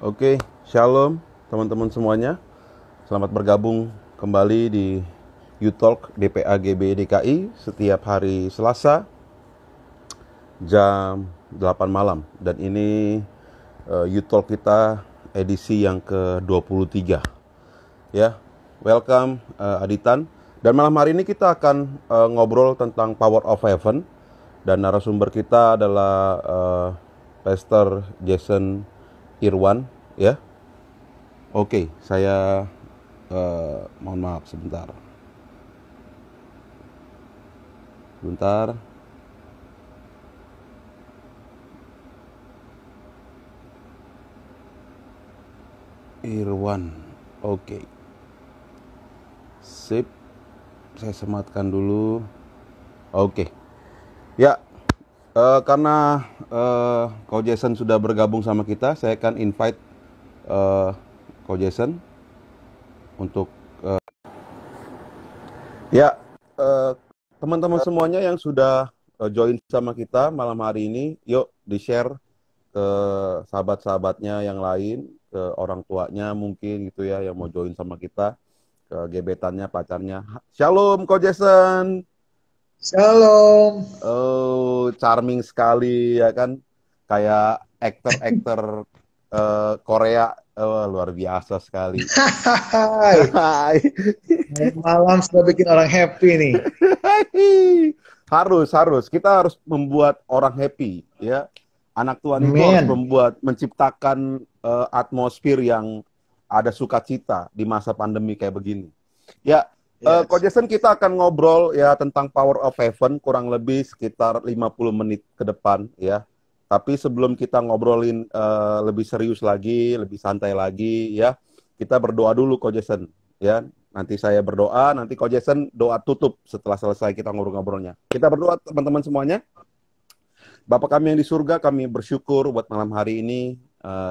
Oke, shalom teman-teman semuanya. Selamat bergabung kembali di U-Talk DPAGB DKI setiap hari Selasa jam 8 malam. Dan ini U-Talk kita edisi yang ke-23. Ya, welcome Aditan. Dan malam hari ini kita akan ngobrol tentang Power of Heaven. Dan narasumber kita adalah Pastor Jason Irwan, ya. Oke, saya mohon maaf sebentar. Irwan. Oke. Sip. Saya sematkan dulu. Oke. Ya, karena Ko Jason sudah bergabung sama kita, saya akan invite Ko Jason untuk ya teman-teman semuanya yang sudah join sama kita malam hari ini, yuk di-share ke sahabat-sahabatnya yang lain, ke orang tuanya mungkin gitu ya yang mau join sama kita, ke gebetannya, pacarnya. Shalom Ko Jason. Shalom. Oh, charming sekali ya kan, kayak aktor-aktor Korea. Luar biasa sekali. Hai. Hai. Malam sudah bikin orang happy nih. Harus kita harus membuat orang happy ya. Anak Tuhan itu harus Amin. menciptakan atmosfer yang ada sukacita di masa pandemi kayak begini. Ya, Ko Yes. Jason, kita akan ngobrol ya tentang Power of Heaven kurang lebih sekitar 50 menit ke depan ya. Tapi sebelum kita ngobrolin lebih serius lagi, lebih santai lagi ya, kita berdoa dulu Ko Jason ya. Nanti saya berdoa, nanti Ko Jason doa tutup setelah selesai kita ngobrol-ngobrolnya. Kita berdoa teman-teman semuanya. Bapak kami yang di surga, kami bersyukur buat malam hari ini.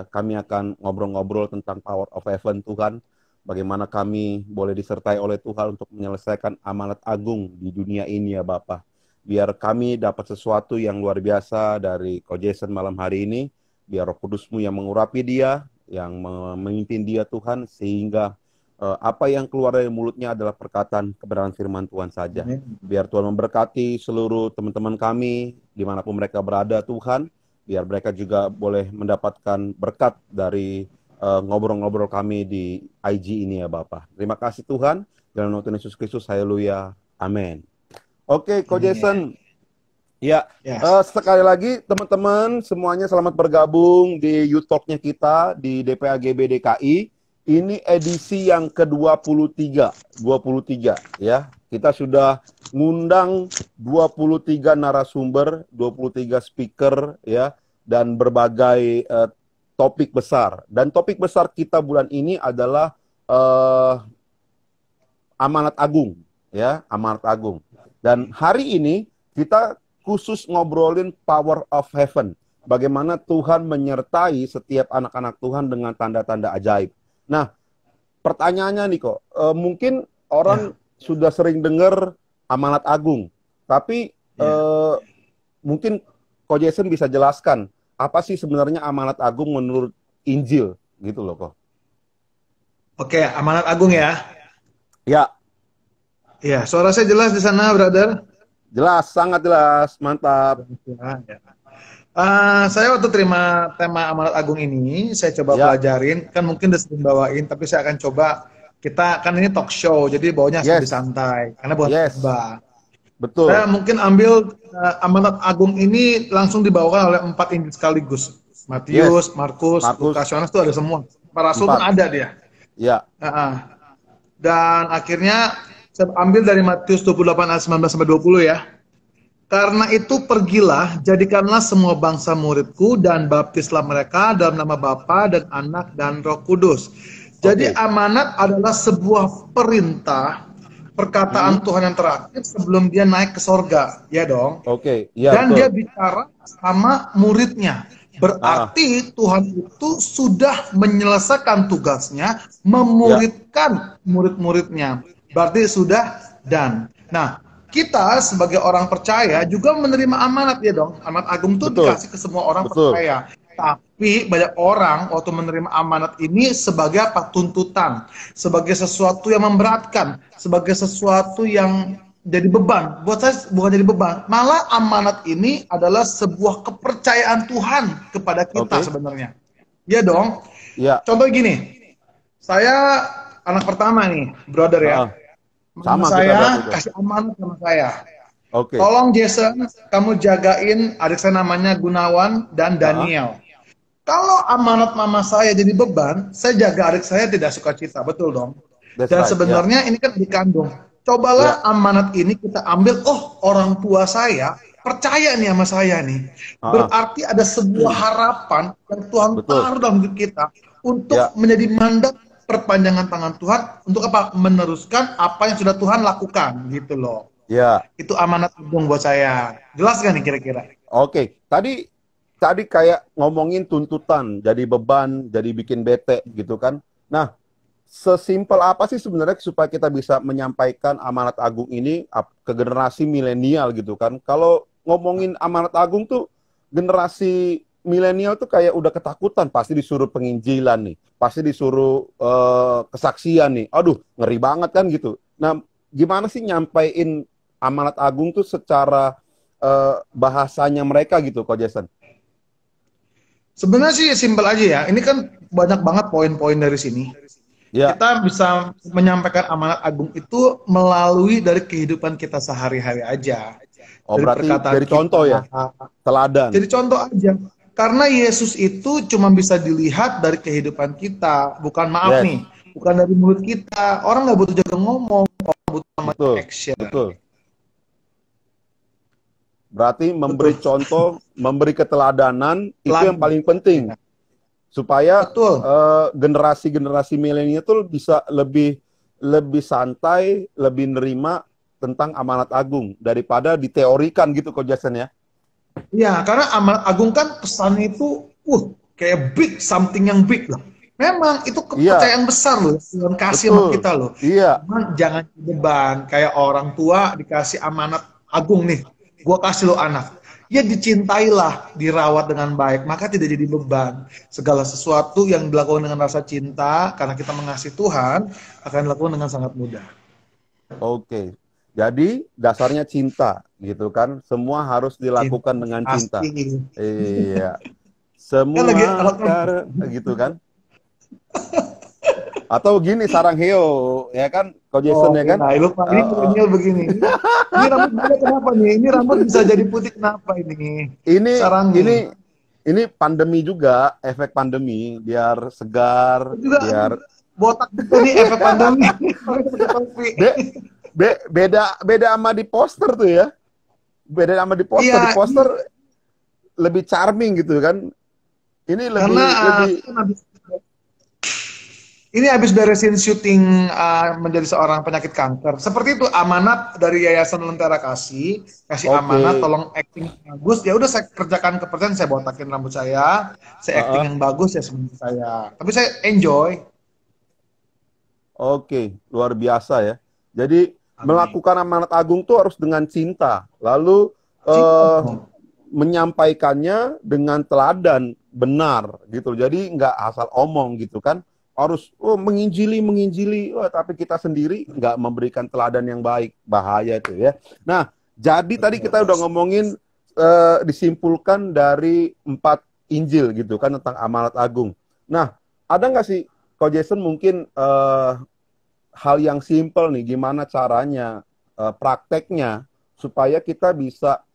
Kami akan ngobrol-ngobrol tentang Power of Heaven Tuhan. Bagaimana kami boleh disertai oleh Tuhan untuk menyelesaikan amanat agung di dunia ini ya Bapak. Biar kami dapat sesuatu yang luar biasa dari Ko Jason malam hari ini. Biar Roh Kudus-Mu yang mengurapi dia, yang memimpin dia Tuhan. Sehingga apa yang keluar dari mulutnya adalah perkataan kebenaran firman Tuhan saja. Amin. Biar Tuhan memberkati seluruh teman-teman kami, dimanapun mereka berada Tuhan. Biar mereka juga boleh mendapatkan berkat dari ngobrol-ngobrol kami di IG ini ya Bapak. Terima kasih Tuhan. Dalam nama Tuhan Yesus Kristus, haleluya. Amin. Oke, Ko Amin. Jason. Ya, Yes. sekali lagi teman-teman semuanya selamat bergabung di U-Talk-nya kita di DPAGB DKI. Ini edisi yang ke-23, 23 ya. Kita sudah ngundang 23 narasumber, 23 speaker ya, dan berbagai topik besar. Dan topik besar kita bulan ini adalah amanat agung ya, amanat agung. Dan hari ini kita khusus ngobrolin Power of Heaven. Bagaimana Tuhan menyertai setiap anak-anak Tuhan dengan tanda-tanda ajaib. Nah, pertanyaannya nih kok, mungkin orang Ya. sudah sering dengar amanat agung, tapi Ya. mungkin Ko Jason bisa jelaskan apa sih sebenarnya amanat agung menurut Injil gitu loh kok. Oke, amanat agung ya. Ya, Ya, suara saya jelas di sana, brother. jelas, sangat jelas, mantap. Ya, ya. Saya waktu terima tema amanat agung ini, saya coba Ya, pelajarin. Kan mungkin udah sering bawain, tapi saya akan coba. Kita kan ini talk show, jadi bawanya lebih yes, santai, karena bukan yes, khotbah. Saya betul. mungkin ambil amanat agung ini langsung dibawakan oleh 4 Injil sekaligus. Yes, Matius, Markus, Lukas, Markus Yohanes itu ada semua. Para rasul pun 4. ada dia. Ya, Dan akhirnya saya ambil dari Matius 28 ayat 19 sampai 20 ya. Karena itu pergilah, jadikanlah semua bangsa muridku dan baptislah mereka dalam nama Bapa dan Anak dan Roh Kudus. Jadi oke. amanat adalah sebuah perintah, perkataan Mm-mm. Tuhan yang terakhir sebelum dia naik ke sorga, ya dong. Oke, ya Dan dia betul. bicara sama muridnya. Ah, Berarti Tuhan itu sudah menyelesaikan tugasnya, ya, memuridkan murid-muridnya. Berarti sudah dan. Nah, kita sebagai orang percaya juga menerima amanat ya dong. Amanat agung itu betul, dikasih ke semua orang betul. percaya. Tapi banyak orang waktu menerima amanat ini sebagai apa? Tuntutan, sebagai sesuatu yang memberatkan, sebagai sesuatu yang jadi beban. Buat saya bukan jadi beban, malah amanat ini adalah sebuah kepercayaan Tuhan kepada kita sebenarnya. Iya dong. Iya. Contoh gini, saya anak pertama nih, brother ya. Mama Sama saya kita kasih amanat sama saya. Oke. Tolong Jason, kamu jagain adik saya namanya Gunawan dan Daniel. Kalau amanat mama saya jadi beban, saya jaga adik saya tidak suka cita, betul dong? Dan sebenarnya ini kan dikandung. Cobalah amanat ini kita ambil, oh orang tua saya percaya nih sama saya nih. Berarti ada sebuah harapan yang Tuhan taruh dalam hidup kita untuk menjadi mandat perpanjangan tangan Tuhan untuk apa? Meneruskan apa yang sudah Tuhan lakukan gitu loh. Ya. Itu amanat agung buat saya. Jelas gak nih kira-kira? Oke. Tadi kayak ngomongin tuntutan, jadi beban, jadi bikin bete gitu kan. Nah, sesimpel apa sih sebenarnya supaya kita bisa menyampaikan amanat agung ini ke generasi milenial gitu kan? Kalau ngomongin amanat agung tuh generasi milenial tuh kayak udah ketakutan, pasti disuruh penginjilan nih, pasti disuruh kesaksian nih. Aduh, ngeri banget kan gitu. Nah, gimana sih nyampein amanat agung tuh secara bahasanya mereka gitu, Ko Jason? Sebenarnya sih simpel aja ya. Ini kan banyak banget poin-poin dari sini. Ya. Kita bisa menyampaikan amanat agung itu melalui dari kehidupan kita sehari-hari aja. Oh, berarti dari contoh ya? Teladan. Jadi contoh aja. Karena Yesus itu cuma bisa dilihat dari kehidupan kita. Bukan nih, bukan dari mulut kita. Orang nggak butuh jaga ngomong, orang butuh action. Betul. Berarti memberi contoh, memberi keteladanan itu yang paling penting. Supaya generasi-generasi milenial itu bisa lebih santai, lebih nerima tentang amanat agung daripada diteorikan gitu, Ko Jason ya. Iya, karena amanat agung kan pesannya itu kayak big, something yang big lah. Memang itu kepercayaan besar loh, Tuhan kasih sama kita loh. Iya. Jangan beban kayak orang tua dikasih amanat agung nih. Gua kasih lo anak, ya dicintailah, dirawat dengan baik, maka tidak jadi beban. Segala sesuatu yang dilakukan dengan rasa cinta, karena kita mengasihi Tuhan, akan dilakukan dengan sangat mudah. Oke, jadi dasarnya cinta, gitu kan? Semua harus dilakukan dengan cinta. Iya, semua gitu kan? Atau gini sarang heo, ya kan, Ko Jason ya kan? Nah, lupa ini milenial begini. Ini rambut bisa kenapa nih? Ini rambut bisa jadi putih kenapa ini? Ini pandemi juga, efek pandemi, biar segar, juga, biar botak juga nih efek pandemi. beda sama di poster tuh ya. Beda sama di poster, di poster lebih charming gitu kan. Ini Ini habis beresin syuting menjadi seorang penyakit kanker. Seperti itu amanat dari Yayasan Lentera Kasih amanat, tolong acting bagus. Ya udah saya kerjakan kepercayaan, saya botakin rambut saya acting yang bagus ya sebenarnya saya. Tapi saya enjoy. Oke, luar biasa ya. Jadi melakukan amanat agung tuh harus dengan cinta. Lalu menyampaikannya dengan teladan benar gitu. Jadi nggak asal omong gitu kan. Harus menginjili, tapi kita sendiri nggak memberikan teladan yang baik, bahaya itu ya. Nah, jadi tadi kita udah ngomongin disimpulkan dari 4 Injil gitu kan tentang amanat agung. Nah, ada nggak sih, Ko Jason mungkin hal yang simpel nih, gimana caranya, prakteknya supaya kita bisa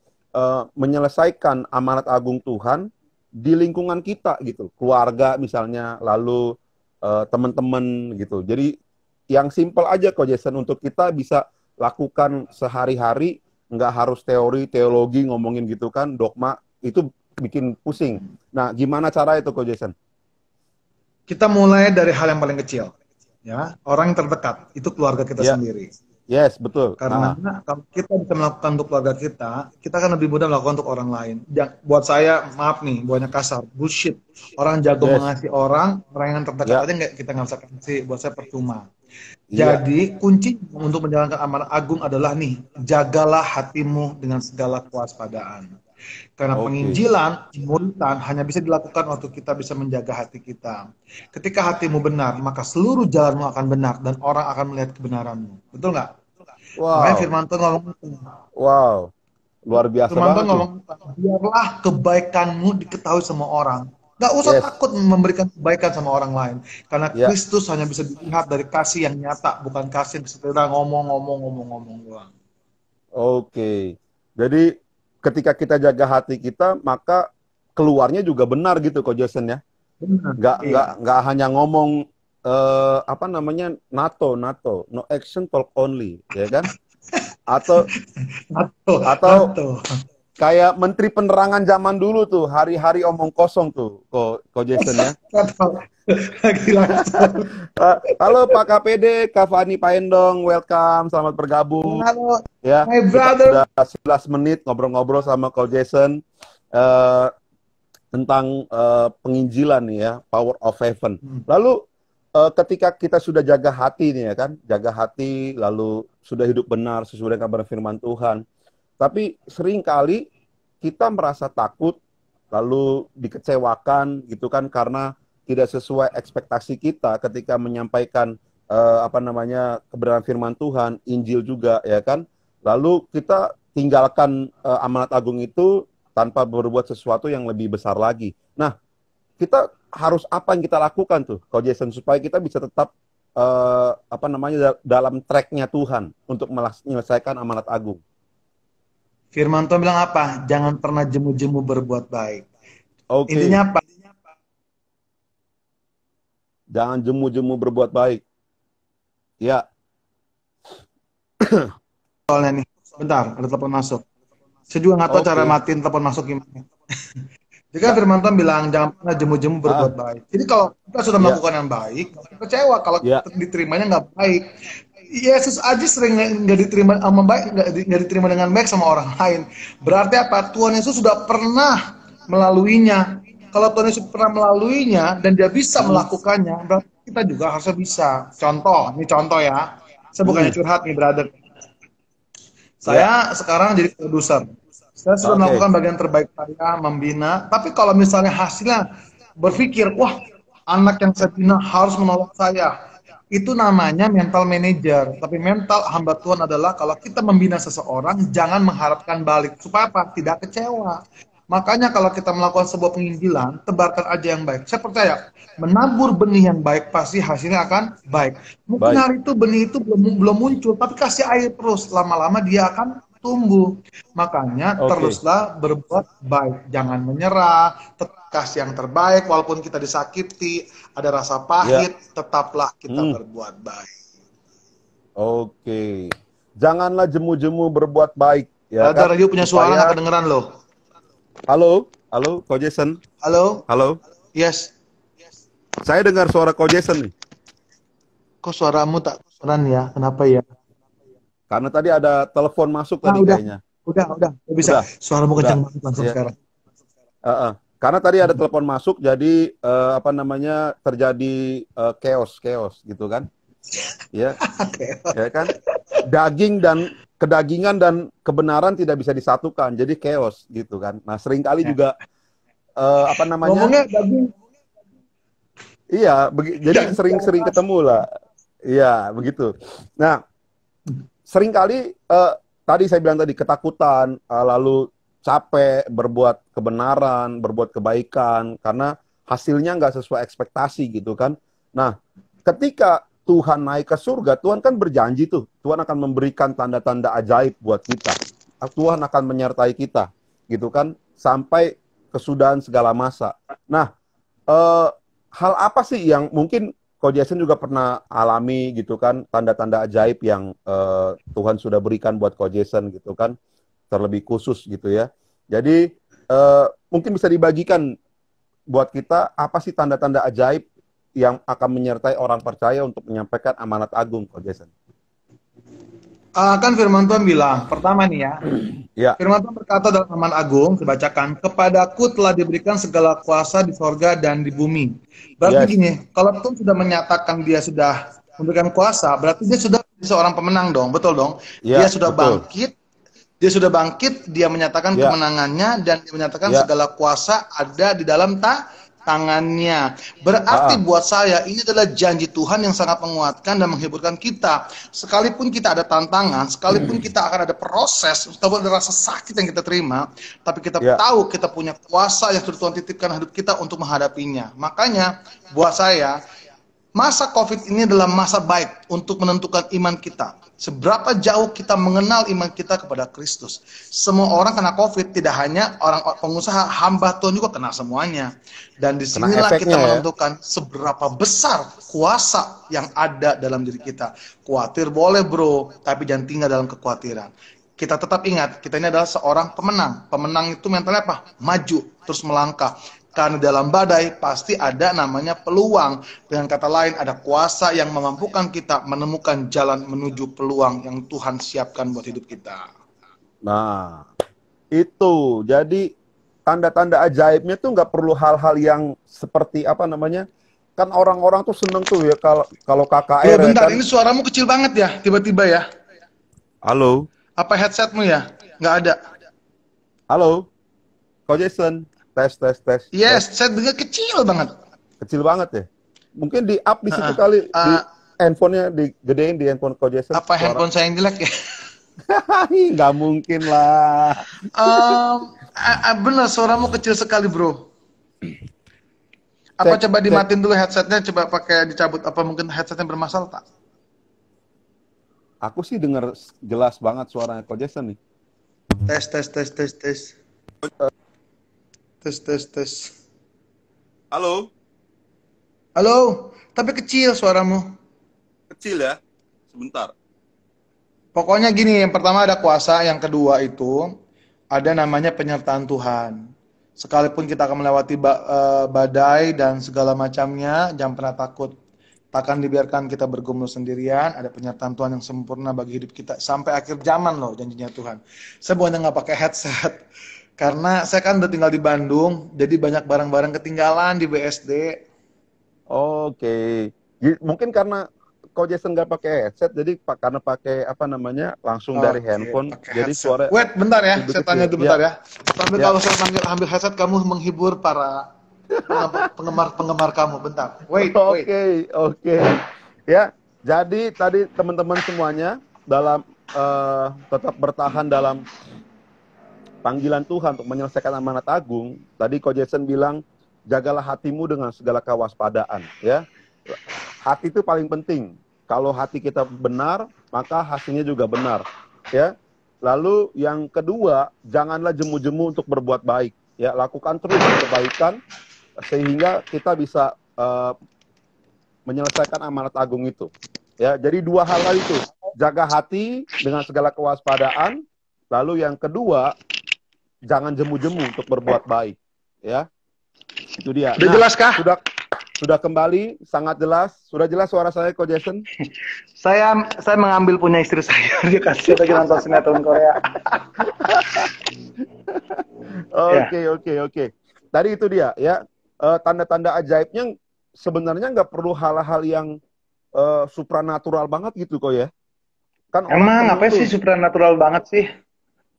menyelesaikan amanat agung Tuhan di lingkungan kita gitu, keluarga misalnya, lalu teman-teman gitu. Jadi yang simpel aja Ko Jason untuk kita bisa lakukan sehari-hari, nggak harus teologi ngomongin gitu kan, dogma itu bikin pusing. Nah, gimana cara itu Ko Jason? Kita mulai dari hal yang paling kecil, ya, orang yang terdekat itu keluarga kita sendiri. Yes, betul. Karena kalau kita bisa melakukan untuk keluarga kita kan lebih mudah melakukan untuk orang lain. Buat saya, maaf nih, banyak kasar, bullshit. Orang jago mengasihi orang yang terdekat aja kita nggak bisa kasih, buat saya percuma. Iya. Jadi kunci untuk menjalankan amanat agung adalah nih, jagalah hatimu dengan segala kewaspadaan. Karena Oke. penginjilan, muritan hanya bisa dilakukan waktu kita bisa menjaga hati kita. Ketika hatimu benar, maka seluruh jalanmu akan benar dan orang akan melihat kebenaranmu. Betul nggak? Makanya Wow. Firman Tuhan ngomong, Wow. Luar biasa Firman banget Tuhan tuh. ngomong, biarlah kebaikanmu diketahui sama orang. Nggak usah Yes. takut memberikan kebaikan sama orang lain. Karena Ya. Kristus hanya bisa dilihat dari kasih yang nyata, bukan kasih yang sekedar ngomong-ngomong doang. Oke. Jadi ketika kita jaga hati kita, maka keluarnya juga benar gitu, Ko Jason ya. Benar, Nggak iya. nggak hanya ngomong apa namanya NATO NATO, no action talk only, ya kan? Atau Nato, atau nato. kayak Menteri Penerangan zaman dulu tuh, hari-hari omong kosong tuh, Ko Jason ya. Nato. Lagi langsung. Halo Pak KPD, Kak Fani Paendong, welcome, selamat bergabung. Halo, Ya, my kita brother. udah 11 menit ngobrol-ngobrol sama Ko Jason eh, tentang penginjilan nih ya, Power of Heaven. Lalu ketika kita sudah jaga hati nih ya kan, jaga hati lalu sudah hidup benar sesuai dengan kabar firman Tuhan. Tapi seringkali kita merasa takut lalu dikecewakan gitu kan karena tidak sesuai ekspektasi kita ketika menyampaikan apa namanya kebenaran firman Tuhan, Injil juga ya kan. Lalu kita tinggalkan amanat agung itu tanpa berbuat sesuatu yang lebih besar lagi. Nah, kita harus apa yang kita lakukan tuh, kalau Jason, supaya kita bisa tetap apa namanya dalam tracknya Tuhan untuk menyelesaikan amanat agung. Firman Tuhan bilang apa? Jangan pernah jemu-jemu berbuat baik. Oke, Intinya apa? jangan jemu-jemu berbuat baik. Ya, Soalnya nih, bentar, ada telepon masuk. Saya juga nggak tahu cara oke. matiin telepon masuk gimana. Jadi kan Nggak, Firman Tuhan bilang jangan pernah jemu-jemu berbuat ah, baik. Jadi kalau kita sudah ya, melakukan yang baik, kita kecewa kalau ya, diterimanya nggak baik. Yesus aja sering nggak diterima sama baik, nggak diterima dengan baik sama orang lain. Berarti apa? Tuhan Yesus sudah pernah melaluinya. Kalau Tuhan Yesus pernah melaluinya dan dia bisa mm, melakukannya, berarti kita juga harusnya bisa. Contoh, ini contoh ya. Saya bukannya mm, curhat nih, brother. ya, Saya sekarang jadi produser. Saya sudah oke, melakukan bagian terbaik saya, membina. Tapi kalau misalnya hasilnya berpikir, wah, anak yang saya bina harus menolak saya. Itu namanya mental manager. Tapi mental hamba Tuhan adalah kalau kita membina seseorang, jangan mengharapkan balik. Supaya apa? Tidak kecewa. Makanya kalau kita melakukan sebuah penginjilan, tebarkan aja yang baik. Saya percaya, menabur benih yang baik, pasti hasilnya akan baik. Mungkin baik, hari itu benih itu belum muncul, tapi kasih air terus. Lama-lama dia akan tumbuh. Makanya oke, teruslah berbuat baik. Jangan menyerah, tetap kasih yang terbaik. Walaupun kita disakiti, ada rasa ya, pahit, tetaplah kita mm, berbuat baik. oke. Janganlah jemu-jemu berbuat baik, ya Ada kan? radio punya suara nggak Supaya, kedengeran loh. halo, halo, Ko Jason, Halo? halo. Yes. Saya dengar suara Ko Jason nih. Kok suaramu tak kedengeran ya? Kenapa ya? Karena tadi ada telepon masuk Nah, tadi kayaknya. udah bisa. Udah, Suaramu udah. kencang banget langsung Ya. sekarang. Karena tadi ada telepon masuk, jadi apa namanya terjadi chaos, chaos gitu kan? Ya, Oke. ya kan? Daging dan kedagingan dan kebenaran tidak bisa disatukan, jadi chaos gitu kan? Nah, seringkali Ya. juga apa namanya? Ngomongnya daging. Iya, jadi Daging di sering-sering atas. ketemu lah. Iya, begitu. Nah, seringkali tadi saya bilang tadi ketakutan, lalu capek berbuat kebenaran, berbuat kebaikan karena hasilnya nggak sesuai ekspektasi gitu kan. Nah, ketika Tuhan naik ke surga, Tuhan kan berjanji tuh, Tuhan akan memberikan tanda-tanda ajaib buat kita. Tuhan akan menyertai kita, gitu kan, sampai kesudahan segala masa. Nah, eh, hal apa sih yang mungkin Ko Jason juga pernah alami gitu kan, tanda-tanda ajaib yang Tuhan sudah berikan buat Ko Jason gitu kan, terlebih khusus gitu ya. Jadi mungkin bisa dibagikan buat kita apa sih tanda-tanda ajaib yang akan menyertai orang percaya untuk menyampaikan amanat agung, Ko Jason. Kan firman Tuhan bilang, pertama nih ya, Ya, firman Tuhan berkata dalam Aman Agung, dibacakan, kepadaku telah diberikan segala kuasa di sorga dan di bumi. Berarti yes, gini, kalau Tuhan sudah menyatakan dia sudah memberikan kuasa, berarti dia sudah seorang pemenang dong, betul dong? Ya, Dia sudah betul. bangkit, dia sudah bangkit, dia menyatakan Ya, kemenangannya dan dia menyatakan ya. segala kuasa ada di dalam tangannya. Ah, Berarti ah. buat saya ini adalah janji Tuhan yang sangat menguatkan dan menghiburkan kita. Sekalipun kita ada tantangan, sekalipun kita akan ada proses, ataupun ada rasa sakit yang kita terima, tapi kita Ya. tahu kita punya kuasa yang sudah Tuhan titipkan hidup kita untuk menghadapinya. Makanya buat saya masa COVID ini adalah masa baik untuk menentukan iman kita. Seberapa jauh kita mengenal iman kita kepada Kristus. Semua orang kena COVID, tidak hanya orang pengusaha, hamba Tuhan juga kena semuanya. Dan Kena disinilah kita efeknya ya. menentukan seberapa besar kuasa yang ada dalam diri kita. Khawatir boleh bro, tapi jangan tinggal dalam kekhawatiran. Kita tetap ingat, kita ini adalah seorang pemenang. Pemenang itu mentalnya apa? Maju, terus melangkah. Karena dalam badai pasti ada namanya peluang. Dengan kata lain, ada kuasa yang memampukan kita menemukan jalan menuju peluang yang Tuhan siapkan buat hidup kita. Nah, itu. Jadi tanda-tanda ajaibnya tuh nggak perlu hal-hal yang seperti apa namanya. Kan orang-orang tuh seneng tuh ya kalau KKR Bro, ya bentar, kan. ini suaramu kecil banget ya, tiba-tiba ya. Halo, Apa headsetmu ya? Nggak ada. halo, Ko Jason. Tes, tes, tes, tes. Yes, saya dengar kecil banget. Kecil banget ya. Mungkin di up di situ Heeh. kali di Uh, handphonenya digedein di handphone Ko Jason apa suara. handphone saya yang jelek ya? Nggak mungkin lah. Benar, suaramu kecil sekali bro. Apa Cek, coba cek. dimatiin dulu headsetnya, coba pakai dicabut. Apa mungkin headsetnya bermasalah tak? Aku sih dengar jelas banget suaranya Ko Jason nih. Tes, tes, tes, tes, tes. Tes, tes, tes. Halo, Halo, tapi kecil suaramu. kecil ya. Sebentar. Pokoknya gini, yang pertama ada kuasa, yang kedua itu ada namanya penyertaan Tuhan. Sekalipun kita akan melewati badai dan segala macamnya, jangan pernah takut. Takkan dibiarkan kita bergumul sendirian, ada penyertaan Tuhan yang sempurna bagi hidup kita. Sampai akhir zaman loh janjinya Tuhan. Saya bukannya nggak pakai headset, karena saya kan udah tinggal di Bandung, jadi banyak barang-barang ketinggalan di BSD. Oke. Mungkin karena Ko Jason nggak pakai headset, jadi karena pakai apa namanya langsung dari Oke, handphone, pakai jadi headset. suara Wait, bentar ya, lebih saya kecil. tanya dulu Ya, bentar ya. Sambil ya. kalau saya ambil headset, kamu menghibur para penggemar kamu. Bentar. Wait, wait. Oke, oke. Ya, jadi tadi teman-teman semuanya dalam tetap bertahan dalam panggilan Tuhan untuk menyelesaikan amanat agung. Tadi Ko Jason bilang, jagalah hatimu dengan segala kewaspadaan. Ya, hati itu paling penting. Kalau hati kita benar, maka hasilnya juga benar. Ya. Lalu yang kedua, janganlah jemu-jemu untuk berbuat baik. Ya, lakukan terus kebaikan sehingga kita bisa menyelesaikan amanat agung itu. Ya, jadi dua hal itu. Jaga hati dengan segala kewaspadaan. Lalu yang kedua, jangan jemu-jemu untuk berbuat baik. Ya, itu dia. Udah jelas kah? Sudah kembali, sangat jelas. Sudah jelas suara saya, Ko Jason? Saya mengambil punya istri saya. Dia kasih lagi nonton sinetron Korea. Oke. Tadi itu dia, ya. Tanda-tanda ajaibnya sebenarnya nggak perlu hal-hal yang supranatural banget gitu kok ya. Kan Emang apa sih supranatural banget sih?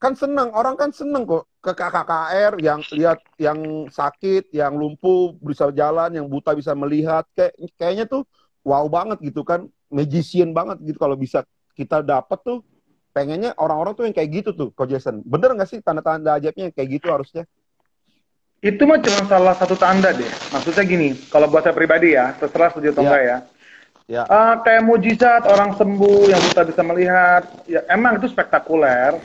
Kan senang, orang kan senang kok ke KKR yang lihat yang sakit, yang lumpuh bisa jalan, yang buta bisa melihat, kayaknya tuh wow banget gitu kan, magician banget gitu kalau bisa kita dapat tuh, pengennya orang-orang tuh yang kayak gitu tuh, Ko Jason. Bener nggak sih tanda-tanda ajaibnya yang kayak gitu harusnya? Itu mah cuma salah satu tanda deh. Maksudnya gini, kalau buat saya pribadi ya, terserah setuju atau enggak ya. Ya. Kayak mujizat, orang sembuh, yang buta bisa melihat, ya emang itu spektakuler.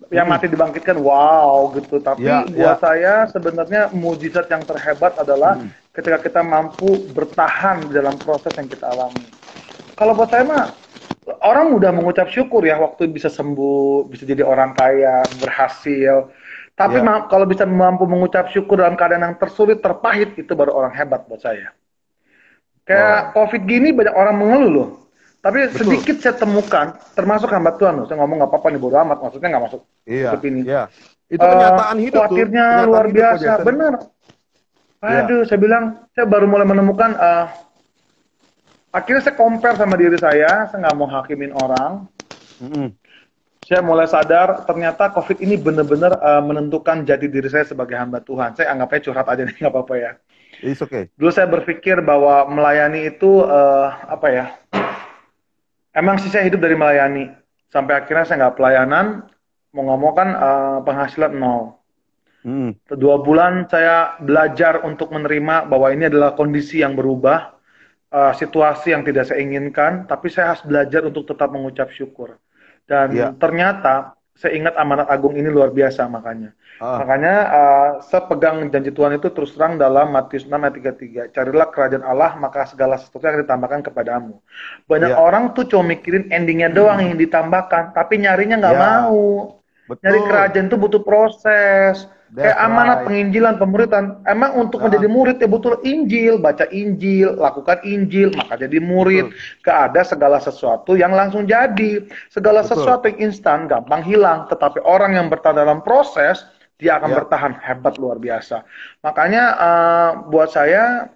Yang mati dibangkitkan, wow gitu. Tapi buat saya sebenarnya mujizat yang terhebat adalah ketika kita mampu bertahan dalam proses yang kita alami. Kalau buat saya mah, orang mudah mengucap syukur ya waktu bisa sembuh, bisa jadi orang kaya, berhasil. Tapi kalau bisa mampu mengucap syukur dalam keadaan yang tersulit, terpahit, itu baru orang hebat buat saya. Kayak COVID gini banyak orang mengeluh loh. Tapi sedikit saya temukan, termasuk hamba Tuhan loh. Saya ngomong nggak apa-apa nih, bodo amat. Maksudnya nggak masuk hidup ini. Iya. Itu kenyataan hidup tuh. Khawatirnya luar biasa, bener. Aduh, saya bilang, saya baru mulai menemukan Akhirnya saya compare sama diri saya nggak mau hakimin orang. Mm-mm. Saya mulai sadar ternyata COVID ini benar-benar menentukan jati diri saya sebagai hamba Tuhan. Saya anggapnya curhat aja nih, nggak apa-apa ya. It's okay. Dulu saya berpikir bahwa melayani itu apa ya? Emang sih saya hidup dari melayani. Sampai akhirnya saya nggak pelayanan, mau nggak mau kan penghasilan nol. Mm. 2 bulan saya belajar untuk menerima bahwa ini adalah kondisi yang berubah, situasi yang tidak saya inginkan, tapi saya harus belajar untuk tetap mengucap syukur. Ya. Dan ternyata saya ingat amanat agung ini luar biasa makanya. Ah, Makanya saya pegang janji Tuhan itu terus terang dalam Matius 6 ayat 33. Carilah kerajaan Allah, maka segala sesuatu yang ditambahkan kepadamu. Banyak ya. orang tuh cuma mikirin endingnya doang yang ditambahkan, tapi nyarinya nggak Ya, mau. Nyari betul. kerajaan itu butuh proses. Kayak That's amanat right. penginjilan, pemuritan. Emang untuk menjadi Ah, murid ya butuh Injil, baca Injil, lakukan Injil, maka jadi murid. betul. Gak ada segala sesuatu yang langsung jadi. Segala Betul. sesuatu yang instan gampang hilang. Tetapi orang yang bertahan dalam proses, dia akan Ya. bertahan hebat luar biasa. Makanya buat saya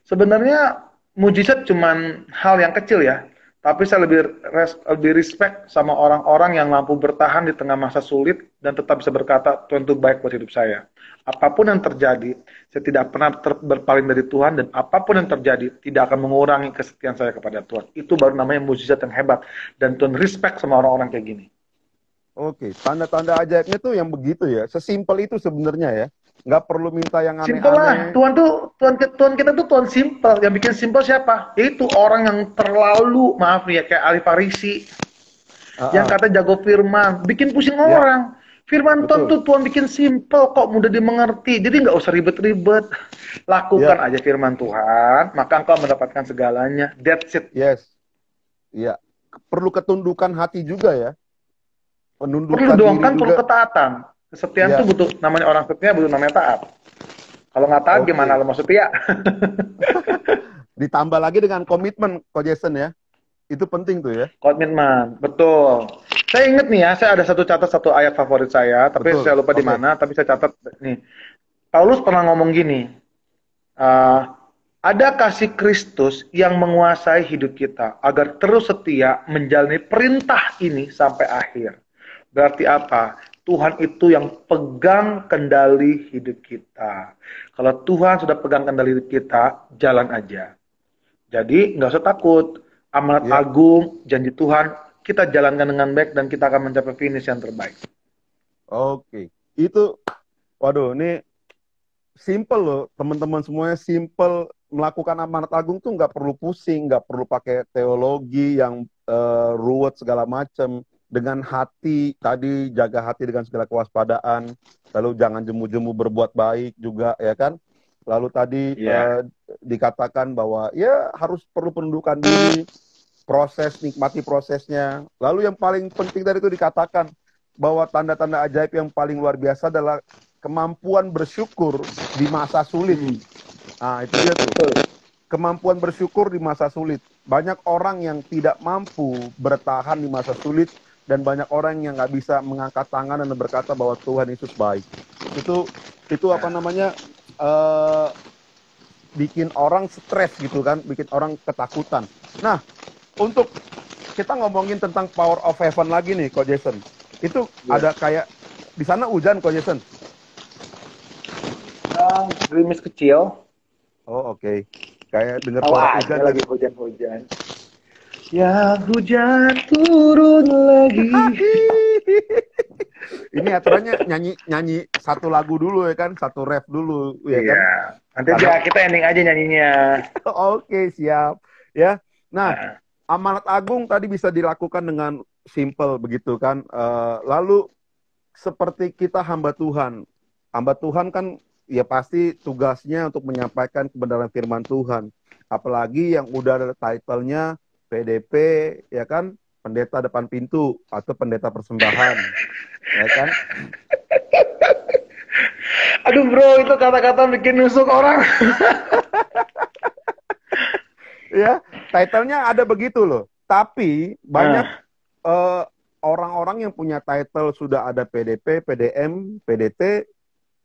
sebenarnya mujizat cuman hal yang kecil ya. Tapi saya lebih respect sama orang-orang yang mampu bertahan di tengah masa sulit dan tetap bisa berkata, Tuhan itu baik buat hidup saya. Apapun yang terjadi, saya tidak pernah berpaling dari Tuhan dan apapun yang terjadi tidak akan mengurangi kesetiaan saya kepada Tuhan. Itu baru namanya mujizat yang hebat. Dan Tuhan respect sama orang-orang kayak gini. Oke, tanda-tanda ajaibnya tuh yang begitu ya. Sesimpel itu sebenarnya ya. Nggak perlu minta yang Simpel lah. aneh-aneh. Tuhan kita tuh Tuhan simpel. Yang bikin simpel siapa? Yaitu orang yang terlalu, maaf nih ya, kayak ahli Farisi. Ah, Yang ah. kata jago firman, bikin pusing Ya, orang. Firman Tuhan betul. tuh Tuhan bikin simple kok, mudah dimengerti. Jadi nggak usah ribet-ribet. Lakukan Ya, aja firman Tuhan, maka engkau mendapatkan segalanya. That's it. yes. Ya. Perlu ketundukan hati juga ya. Perlu Menundukkan dong, diri kan perlu juga. ketaatan. Kesetiaan tuh Ya, butuh, namanya orang setia butuh namanya taat. Kalau nggak taat gimana oke. lo mau setia? Ditambah lagi dengan komitmen, Ko Jason ya. Itu penting tuh ya. Komitmen, betul. Saya ingat nih ya, saya ada satu ayat favorit saya, tapi Betul. saya lupa di Oke. mana, tapi saya catat nih. Paulus pernah ngomong gini, uh, ada kasih Kristus yang menguasai hidup kita agar terus setia menjalani perintah ini sampai akhir. Berarti apa? Tuhan itu yang pegang kendali hidup kita. Kalau Tuhan sudah pegang kendali hidup kita, jalan aja. Jadi nggak usah takut. Amanat Ya. agung, janji Tuhan, kita jalankan dengan baik dan kita akan mencapai finish yang terbaik. Oke. Itu, waduh, ini simple loh. Teman-teman semuanya simple. Melakukan amanat agung tuh nggak perlu pusing, nggak perlu pakai teologi yang ruwet segala macam. Dengan hati, tadi jaga hati dengan segala kewaspadaan. Lalu jangan jemu-jemu berbuat baik juga, ya kan? Lalu tadi Iya. dikatakan bahwa ya harus perlu pendudukan diri, proses, nikmati prosesnya. Lalu yang paling penting dari itu dikatakan bahwa tanda-tanda ajaib yang paling luar biasa adalah kemampuan bersyukur di masa sulit. Nah, itu dia tuh. Kemampuan bersyukur di masa sulit. Banyak orang yang tidak mampu bertahan di masa sulit dan banyak orang yang nggak bisa mengangkat tangan dan berkata bahwa Tuhan Yesus baik. Itu apa namanya? Bikin orang stres gitu kan, bikin orang ketakutan. Nah, untuk kita ngomongin tentang power of heaven lagi nih, Ko Jason. Itu ada kayak di sana hujan, Ko Jason. Gerimis kecil. Oh, oke. Kayak dengar Tahu suara aja hujan lagi gitu. hujan-hujan. Ya hujan turun lagi. Ini aturannya nyanyi satu lagu dulu ya kan, satu ref dulu ya kan. Iya. Nanti Karena kita ending aja nyanyinya. oke, siap ya. Nah, Nah, amanat agung tadi bisa dilakukan dengan simple begitu kan. Lalu seperti kita hamba Tuhan. Hamba Tuhan kan ya pasti tugasnya untuk menyampaikan kebenaran firman Tuhan. Apalagi yang udah ada title-nya PDP ya kan, pendeta depan pintu atau pendeta persembahan. Ya kan? aduh bro, itu kata-kata bikin nusuk orang. Ya, title-nya ada begitu loh. Tapi banyak Nah, orang-orang yang punya title sudah ada PDP, PDM, PDT,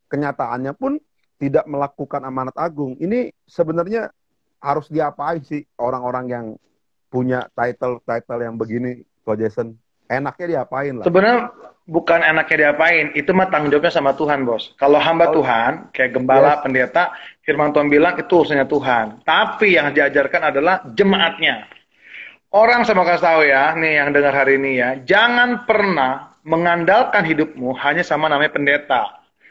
kenyataannya pun tidak melakukan amanat agung. Ini sebenarnya harus diapain sih orang-orang yang punya title yang begini, Ko Jason? Enaknya diapain lah? Sebenarnya bukan enaknya diapain, itu mah tanggung jawabnya sama Tuhan, Bos. Kalau hamba Oh, Tuhan, kayak gembala, yes. pendeta, firman Tuhan bilang itu urusannya Tuhan. Tapi yang diajarkan adalah jemaatnya. Orang saya mau kasih tahu ya, nih yang dengar hari ini ya, jangan pernah mengandalkan hidupmu hanya sama namanya pendeta.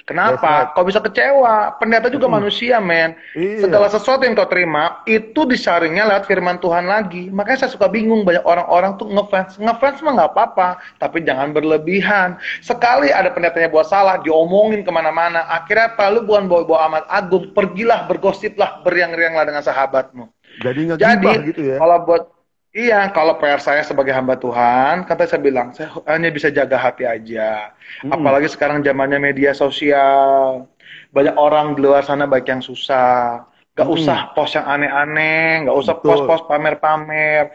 That's right. Kenapa? Kau bisa kecewa. Pendeta juga Mm-mm. manusia, men. Segala Iya, sesuatu yang kau terima, itu disaringnya lewat firman Tuhan lagi. Makanya saya suka bingung, banyak orang-orang tuh ngefans. Ngefans mah nggak apa-apa, tapi jangan berlebihan. Sekali ada pendetanya buat salah, diomongin kemana-mana. Akhirnya apa? Lu bukan bawa-bawa amat agung. Pergilah, bergosiplah, beriang-rianglah dengan sahabatmu. jadi ngegibah Jadi, gitu ya. kalau buat iya, kalau PR saya sebagai hamba Tuhan, kata saya bilang, saya hanya bisa jaga hati aja. Mm-mm. Apalagi sekarang zamannya media sosial. Banyak orang di luar sana baik yang susah. Gak Mm-mm. usah post yang aneh-aneh, gak usah Betul. post-post pamer-pamer.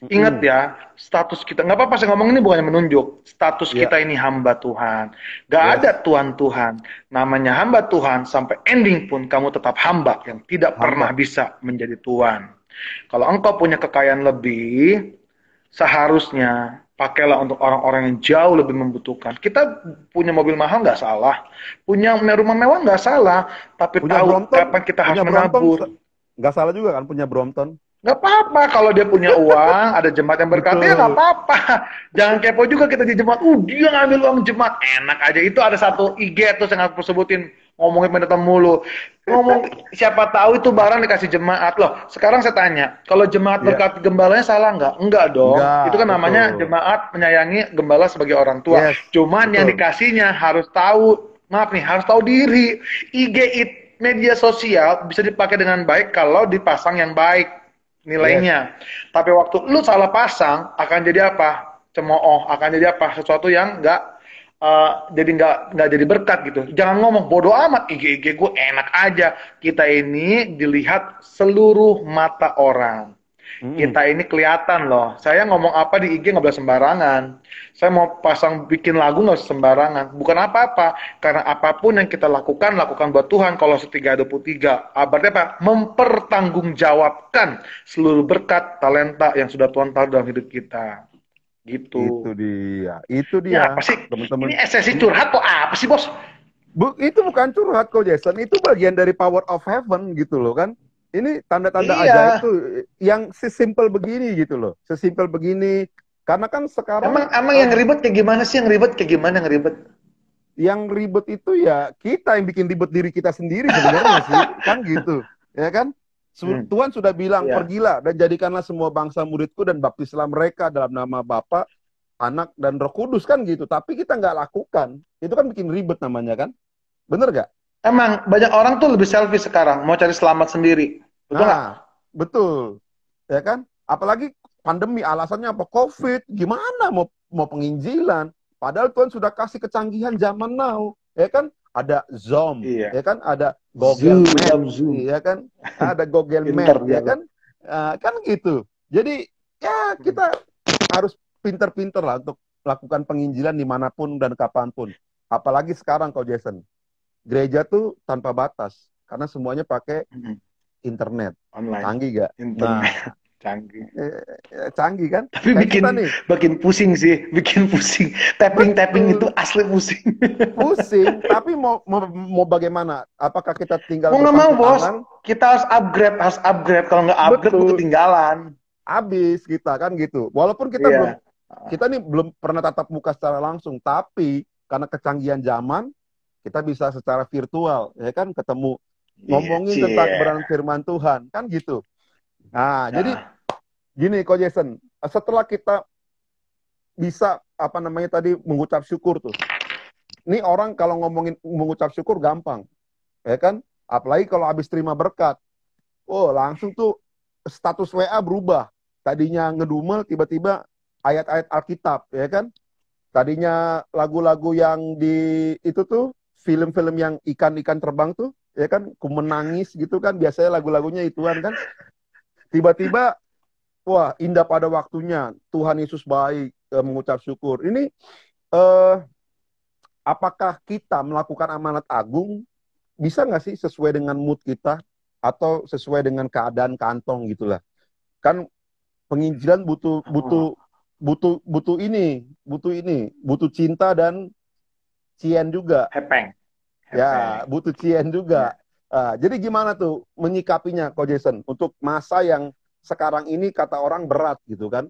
Ingat Mm-mm. ya, status kita, nggak apa-apa saya ngomong ini bukannya menunjuk. Status Ya, kita ini hamba Tuhan. Gak ada yes. Tuhan Tuhan. Namanya hamba Tuhan, sampai ending pun kamu tetap hamba yang tidak pernah Hamba. bisa menjadi Tuhan. Kalau engkau punya kekayaan lebih, seharusnya pakailah untuk orang-orang yang jauh lebih membutuhkan. Kita punya mobil mahal nggak salah, punya rumah mewah nggak salah, tapi Punya tahu Brompton, kapan kita harus punya Brompton, menabur. nggak salah juga kan punya Brompton. Nggak apa-apa kalau dia punya uang, ada jemaat yang berkati, ya nggak Betul. apa-apa. Jangan kepo juga kita di jemaat. Dia ngambil uang jemaat, enak aja. Itu ada satu IG tuh yang aku sebutin, ngomongin pendeta mulu. Ngomong siapa tahu itu barang dikasih jemaat loh. Sekarang saya tanya, kalau jemaat Ya, berkati gembalanya salah nggak? Enggak dong. enggak, Itu kan namanya betul. jemaat menyayangi gembala sebagai orang tua. Yes, Cuman yang betul. dikasihnya harus tahu, maaf nih, harus tahu diri. IG media sosial bisa dipakai dengan baik kalau dipasang yang baik Yes. nilainya. Tapi waktu lu salah pasang akan jadi apa? Cemooh, akan jadi apa? Sesuatu yang jadi nggak jadi berkat gitu. Jangan ngomong bodoh amat, IG gue enak aja. Kita ini dilihat seluruh mata orang. Mm-mm. Kita ini kelihatan loh. Saya ngomong apa di IG nggak boleh sembarangan. Saya mau pasang bikin lagu nggak usah sembarangan. Bukan apa-apa. Karena apapun yang kita lakukan, lakukan buat Tuhan. Kalau 3:23. Berarti apa? Mempertanggungjawabkan seluruh berkat, talenta yang sudah Tuhan taruh dalam hidup kita. Itu Gitu. dia. Itu Ya dia, apa sih? teman-teman. Ini esensi curhat kok apa sih, Bos? Itu bukan curhat kok, Jason. Itu bagian dari power of heaven gitu loh kan. Ini tanda-tanda ajaib Iya. tuh yang sesimpel begini gitu loh. Sesimpel begini. Karena kan Emang sekarang emang yang ribet kayak gimana sih? Yang ribet kayak gimana yang ribet? yang ribet itu ya kita yang bikin ribet diri kita sendiri sebenarnya sih. Kan gitu. Ya kan? Hmm. Tuhan sudah bilang, Iya. pergilah dan jadikanlah semua bangsa muridku dan baptislah mereka dalam nama Bapa, Anak, dan Roh Kudus kan gitu. Tapi kita nggak lakukan. Itu kan bikin ribet namanya kan. Bener nggak? Emang banyak orang tuh lebih selfish sekarang, mau cari selamat sendiri. Betul nggak? Nah, betul. Ya kan? Apalagi pandemi alasannya apa? COVID. Gimana mau penginjilan? Padahal Tuhan sudah kasih kecanggihan zaman now, ya kan? Ada Zoom, Iya. ya kan? Ada Google Zoom, Map, dalam Zoom. ya kan? Ada Google Pinter Map, dia ya loh. kan? Kan gitu. Jadi ya kita harus pinter-pinter lah untuk melakukan penginjilan dimanapun dan kapanpun. Apalagi sekarang kau Jason, gereja tuh tanpa batas karena semuanya pakai Hmm. internet. Online, Canggih gak? internet, Nah, canggih. canggih kan? Tapi Kayak kita bikin nih, bikin pusing sih, bikin pusing. Tapping itu betul, asli pusing. pusing. Tapi mau bagaimana? Apakah kita tinggal Mau nggak mau berpangku bos, tangan? kita harus upgrade, harus upgrade. Kalau nggak upgrade, lu Betul, ketinggalan. habis kita kan gitu. Walaupun Iya. kita nih belum pernah tatap muka secara langsung, tapi karena kecanggihan zaman, kita bisa secara virtual, ya kan? Ketemu, Iya, ngomongin tentang cie. kebenaran firman Tuhan, kan gitu. Nah, jadi Nah, gini, Ko Jason, setelah kita bisa apa namanya tadi mengucap syukur tuh. Ini orang kalau ngomongin mengucap syukur gampang, ya kan? Apalagi kalau habis terima berkat. Oh, langsung tuh status WA berubah. Tadinya ngedumel tiba-tiba ayat-ayat Alkitab, ya kan? Tadinya lagu-lagu yang di itu tuh film-film yang ikan-ikan terbang tuh, ya kan? Ku menangis gitu kan, biasanya lagu-lagunya ituan kan. Tiba-tiba wah, indah pada waktunya. Tuhan Yesus baik, mengucap syukur. Ini eh, apakah kita melakukan amanat agung bisa nggak sih sesuai dengan mood kita? atau sesuai dengan keadaan kantong gitulah. Kan penginjilan butuh cinta dan cien juga. Hepeng. Ya, butuh cien juga. Ya. Jadi gimana tuh menyikapinya, Ko Jason, untuk masa yang sekarang ini kata orang berat gitu kan?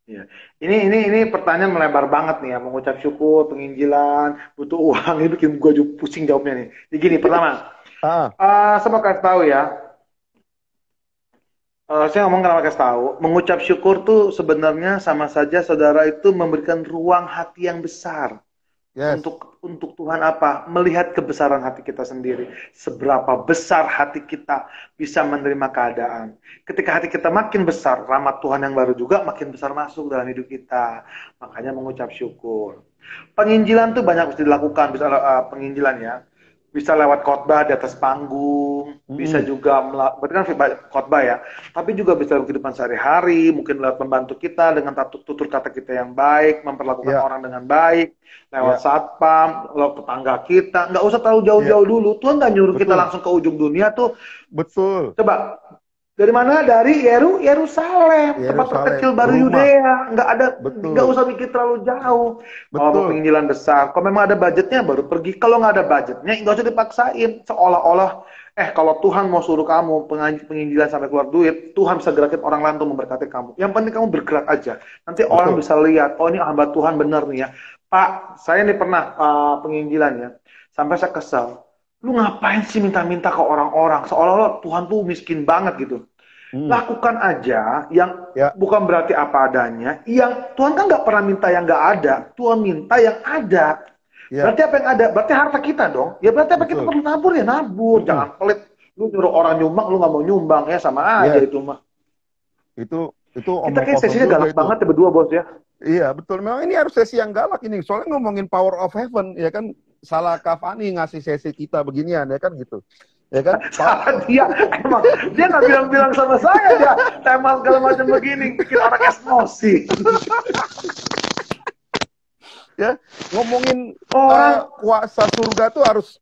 Ya. Ini pertanyaan melebar banget nih ya, mengucap syukur, penginjilan, butuh uang, ini bikin gue pusing jawabnya nih. Jadi gini, pertama, Ah, saya mau kasih tahu ya, saya ngomong kenapa kasih tahu, mengucap syukur tuh sebenarnya sama saja saudara itu memberikan ruang hati yang besar. yes, Untuk Tuhan apa? Melihat kebesaran hati kita sendiri. Seberapa besar hati kita bisa menerima keadaan. Ketika hati kita makin besar, rahmat Tuhan yang baru juga makin besar masuk dalam hidup kita. Makanya mengucap syukur. Penginjilan tuh banyak mesti dilakukan, bisa penginjilan ya. Bisa lewat khotbah di atas panggung, bisa mm-mm. juga berarti kan khotbah ya, tapi juga bisa dalam kehidupan sehari-hari, mungkin lewat membantu kita dengan tutur kata kita yang baik, memperlakukan Ya, orang dengan baik, lewat ya, satpam, lewat tetangga kita, nggak usah terlalu ya, jauh-jauh dulu. Tuhan nggak nyuruh kita betul, langsung ke ujung dunia tuh. betul. Coba dari mana? Dari Yerusalem, tempat Yerusalem, terkecil baru rumah, Yudea. Nggak betul, usah mikir terlalu jauh. Kalau mau betul. penginjilan besar, kalau memang ada budgetnya baru pergi. Kalau nggak ada budgetnya, nggak usah dipaksain. Seolah-olah, kalau Tuhan mau suruh kamu penginjilan sampai keluar duit, Tuhan bisa gerakin orang lain untuk memberkati kamu. Yang penting kamu bergerak aja. Nanti orang Betul. bisa lihat, oh ini hamba Tuhan bener nih ya. Pak, saya ini pernah penginjilan ya. Sampai saya kesal. Lu ngapain sih minta-minta ke orang-orang? Seolah-olah Tuhan tuh miskin banget gitu. Hmm. Lakukan aja yang Ya, bukan berarti apa adanya. Yang Tuhan kan nggak pernah minta yang nggak ada. Tuhan minta yang ada. ya, Berarti apa yang ada? Berarti harta kita dong. Ya berarti apa kita betul. perlu nabur ya nabur. Mm-mm. Jangan pelit. Lu nyuruh orang nyumbang, lu nggak mau nyumbang ya sama aja Yes, itu mah. itu Kita omong kayak kosong sesinya juga galak itu. banget ya berdua bos ya. Iya, betul. Memang ini harus sesi yang galak ini. Soalnya ngomongin power of heaven, ya kan? Salah Cavani ngasih sesi kita beginian, ya kan gitu. Ya kan? Salah dia, emang dia nggak bilang-bilang sama saya dia tema segala macam begini bikin orang emosi. Ya, ngomongin Orang kuasa surga tuh harus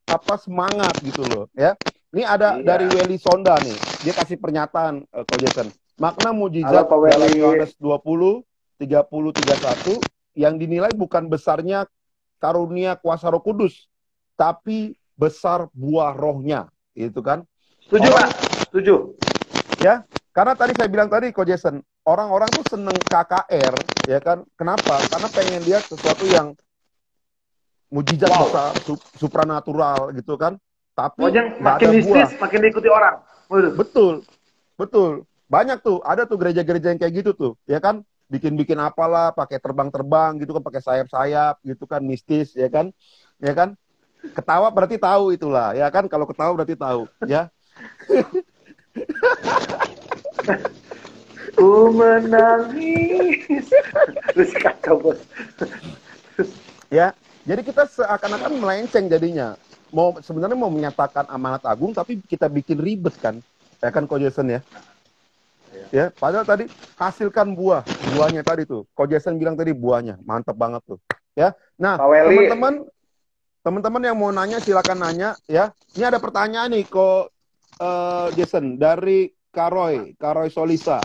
apa semangat gitu loh, ya. Ini ada dari iya. Welly Sonda nih. Dia kasih pernyataan Ko Jason. Makna Halo mujizat Pak dalam Weli. Yohanes 20 30 31 yang dinilai bukan besarnya karunia kuasa Roh Kudus, tapi besar buah rohnya, gitu kan? Setuju Orang Pak? Setuju. ya, karena tadi saya bilang tadi Ko Jason, orang-orang tuh seneng KKR, ya kan? Kenapa? Karena pengen lihat sesuatu yang mujizat Wow. besar, supranatural gitu kan. Tapi Pokoknya nggak makin ada buah. mistis, makin diikuti orang. Waduh. Betul, betul. Banyak tuh, ada tuh gereja-gereja yang kayak gitu tuh, ya kan? Bikin-bikin apalah, pakai terbang-terbang gitu kan, pakai sayap-sayap gitu kan, mistis, ya kan? Ya kan? Ketawa berarti tahu itulah, ya kan? Kalau ketawa berarti tahu, ya. Ku menangis. Terus kacau bos. Ya. Jadi kita seakan-akan melenceng jadinya. Sebenarnya mau menyatakan amanat agung, tapi kita bikin ribet kan, ya kan, Ko Jason ya? Ya, padahal tadi hasilkan buahnya tadi tuh. Ko Jason bilang tadi buahnya, mantep banget tuh. Ya, nah Pak Weli, teman-teman yang mau nanya silakan nanya ya. Ini ada pertanyaan nih, Ko Jason dari Karoy Solisa.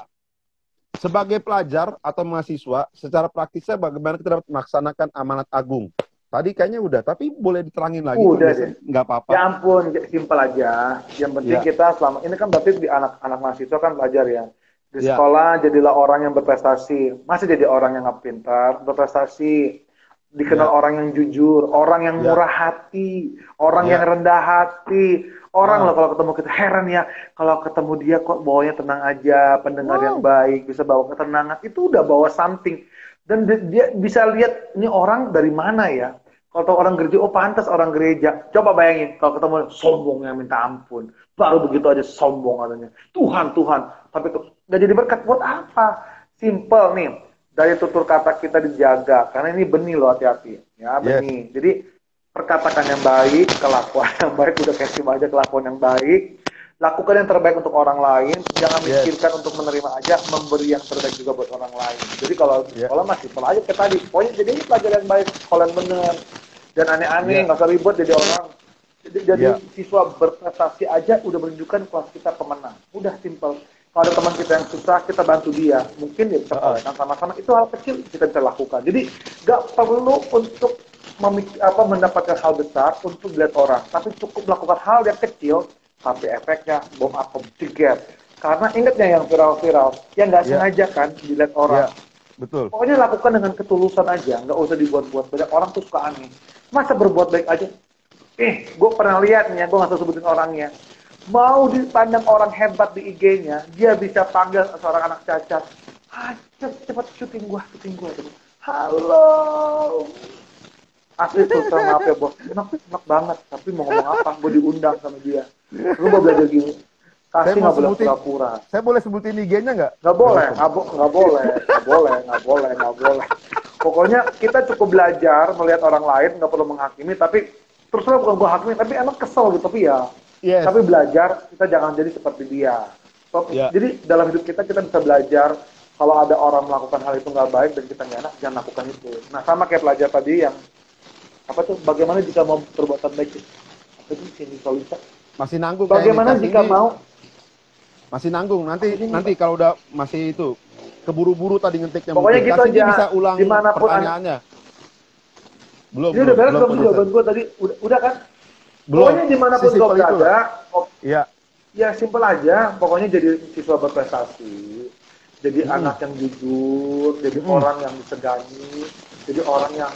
Sebagai pelajar atau mahasiswa, secara praktisnya bagaimana kita dapat melaksanakan amanat agung? Tadi kayaknya udah, tapi boleh diterangin lagi kok, udah deh. Jason? Nggak apa-apa. Ya ampun, simpel aja. Yang penting Ya, kita selama ini kan berarti di anak-anak mahasiswa kan belajar ya. Di ya, sekolah jadilah orang yang berprestasi. Masih jadi orang yang nggak pintar, berprestasi. Dikenal ya, orang yang jujur, orang yang ya, murah hati, orang yang ya. rendah hati. Orang loh Ah, kalau ketemu kita heran ya, kalau ketemu dia kok bawanya tenang aja, pendengar yang wow. baik, bisa bawa ketenangan, itu udah bawa something. Dan dia bisa lihat ini orang dari mana ya. Kalau tahu orang gereja, oh pantas orang gereja. Coba bayangin, kalau ketemu sombongnya minta ampun. Baru begitu aja sombong katanya. Tuhan, Tuhan. Tapi tuh, gak jadi berkat buat apa? Simple nih. Dari tutur kata kita dijaga. Karena ini benih loh, hati-hati. Ya, Yes. benih. Jadi, perkataan yang baik, kelakuan yang baik. Udah kasih aja kelakuan yang baik. Lakukan yang terbaik untuk orang lain. Jangan Yes. mikirkan untuk menerima aja. Memberi yang terbaik juga buat orang lain. Jadi kalau di Ya. sekolah masih simpel aja kayak tadi. Pokoknya jadi pelajar yang baik, sekolah yang bener. Dan aneh-aneh, Ya. nggak usah ribet jadi orang. Jadi Iya. siswa berprestasi aja udah menunjukkan kelas kita pemenang. Udah simple. Kalau ada teman kita yang susah, kita bantu dia. Mungkin dia bisa Heeh. kolekan sama-sama. Itu hal kecil kita bisa lakukan. Jadi nggak perlu untuk mendapatkan hal besar untuk dilihat orang. Tapi cukup melakukan hal yang kecil, tapi efeknya bom atom jeger. Karena ingatnya yang viral-viral, yang nggak Iya. sengaja kan dilihat orang. Iya. Betul. Pokoknya lakukan dengan ketulusan aja, nggak usah dibuat-buat. Banyak orang tuh suka aneh. Masa berbuat baik aja? Gue pernah lihat nih, gue nggak usah sebutin orangnya. Mau dipandang orang hebat di IG-nya, dia bisa panggil seorang anak cacat. Cepet syuting gua. Halo. Asli tuh, maaf ya bos. Enak banget, tapi mau ngomong apa? Gue diundang sama dia. Lu mau belajar gini. Saya Kasih mau nggak boleh sebutin, pura-pura. saya boleh sebutin IG-nya nggak? Nggak boleh, nggak boleh. Pokoknya kita cukup belajar melihat orang lain, nggak perlu menghakimi, tapi terus terang bukan gue hakimi, tapi emang kesel gitu, tapi ya. Yes. Tapi belajar, kita jangan jadi seperti dia. Ya. Jadi dalam hidup kita bisa belajar, kalau ada orang melakukan hal itu nggak baik dan kita nggak enak, jangan lakukan itu. Nah sama kayak pelajar tadi yang, apa tuh, bagaimana jika mau perbuatan baik? Apa itu, Cindy Solisa? Masih nanggung. Bagaimana jika mau? Masih nanggung. Nanti kalau udah masih itu keburu-buru tadi ngetiknya. Pokoknya mungkin. gitu aja. Bisa ulang Dimanapun pertanyaannya. Belum. Ini udah beres belum belum jawaban gue tadi? Udah kan? Belum. Pokoknya dimanapun kau berada, Iya. ya simpel aja. Pokoknya jadi siswa berprestasi, jadi anak yang jujur, jadi orang yang disegani, jadi orang yang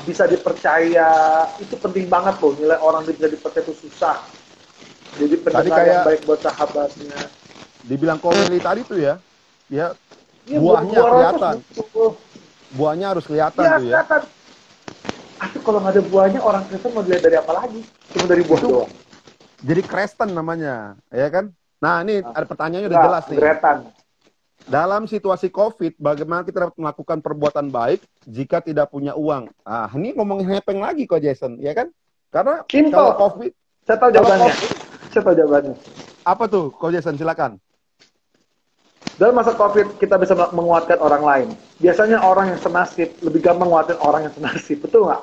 bisa dipercaya. Itu penting banget loh. Nilai orang bisa dipercaya itu susah. Jadi pendengar yang baik buat sahabatnya. Dibilang Komeli tadi tuh ya buahnya kelihatan. Buahnya harus kelihatan tuh ya. Tapi kalau nggak ada buahnya, orang Kristen mau dilihat dari apa lagi? Cuma dari buah doang. Jadi Kristen namanya, ya kan? Nah, ini ada pertanyaannya udah jelas nih. Gretan. Dalam situasi COVID, bagaimana kita dapat melakukan perbuatan baik jika tidak punya uang? Ah, ini ngomongin hepeng lagi kok, Jason, ya kan? Karena Simple. kalau COVID, saya tahu jawabannya. Apa tuh, kok Jason? Silakan. Dalam masa COVID, kita bisa menguatkan orang lain. Biasanya orang yang senasib lebih gampang menguatkan orang yang senasib. Betul nggak?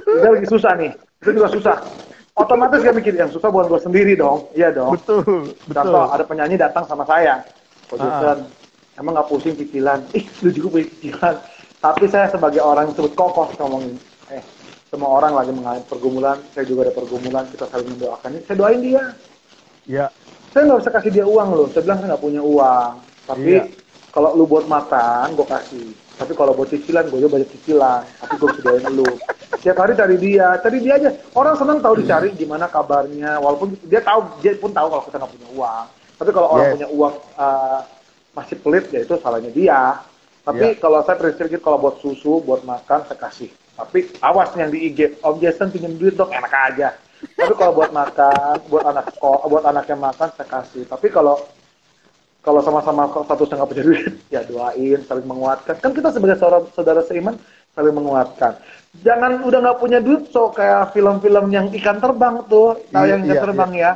Kita lagi susah nih. Itu juga susah. Otomatis dia mikir, yang susah bukan gue sendiri dong. Iya dong. Betul. Contoh, ada penyanyi datang sama saya. Jason, emang nggak pusing cicilan? Lu juga punya cicilan. Tapi saya sebagai orang yang sebut kokoh ngomongin, semua orang lagi mengalami pergumulan, saya juga ada pergumulan, kita saling mendoakan. Saya doain dia. Ya. Saya nggak bisa kasih dia uang loh. Saya bilang saya nggak punya uang. Tapi kalau lu buat makan, gue kasih. Tapi kalau buat cicilan, gue juga banyak cicilan. Tapi gue bisa doain lu. Tiap hari cari dia aja. Orang senang tahu dicari gimana kabarnya. Walaupun dia pun tahu kalau kita nggak punya uang. Tapi kalau orang punya uang masih pelit, ya itu salahnya dia. Tapi kalau saya prinsip kalau buat susu, buat makan, saya kasih. Tapi awas yang di IG, Om Jason pinjam duit dong, enak aja. Tapi kalau buat makan, buat anak yang makan, saya kasih. Tapi kalau sama-sama satu nggak punya duit, ya doain, saling menguatkan. Kan kita sebagai saudara seiman, saling menguatkan. Jangan udah nggak punya duit, so kayak film-film yang ikan terbang tuh, tahu yang ikan terbang ya.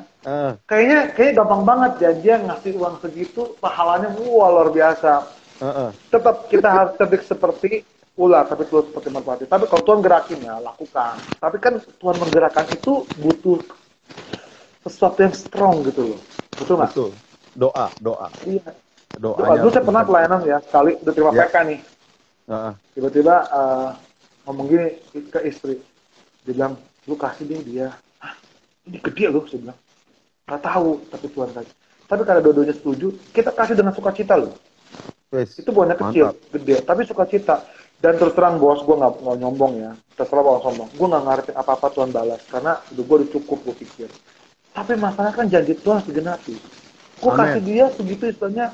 Kayaknya gampang banget dia ngasih uang segitu, pahalanya luar biasa. Tetap kita harus cerdik seperti ular, tapi Tuhan seperti merpati. Tapi kalau Tuhan gerakin ya, lakukan. Tapi kan Tuhan menggerakkan itu butuh sesuatu yang strong gitu loh. Betul nggak? Betul. Doa. Iya. Doa. Dulu saya pernah pelayanan ya, sekali udah terima PK nih. Tiba-tiba ngomong gini ke istri. Dia bilang, lu kasih dia. Ini gede loh, saya bilang. Nggak tahu, tapi Tuhan kasih. Tapi karena dua-duanya setuju, kita kasih dengan sukacita loh. Itu buahnya kecil, gede, tapi sukacita. Dan terus terang bos, gue nggak nyombong ya. Terserah kalau sombong. Gue nggak ngarepin apa-apa Tuhan balas. Karena gue udah cukup, gue pikir. Tapi masalahnya kan janji Tuhan digenapi. Gue kasih dia segitu istilahnya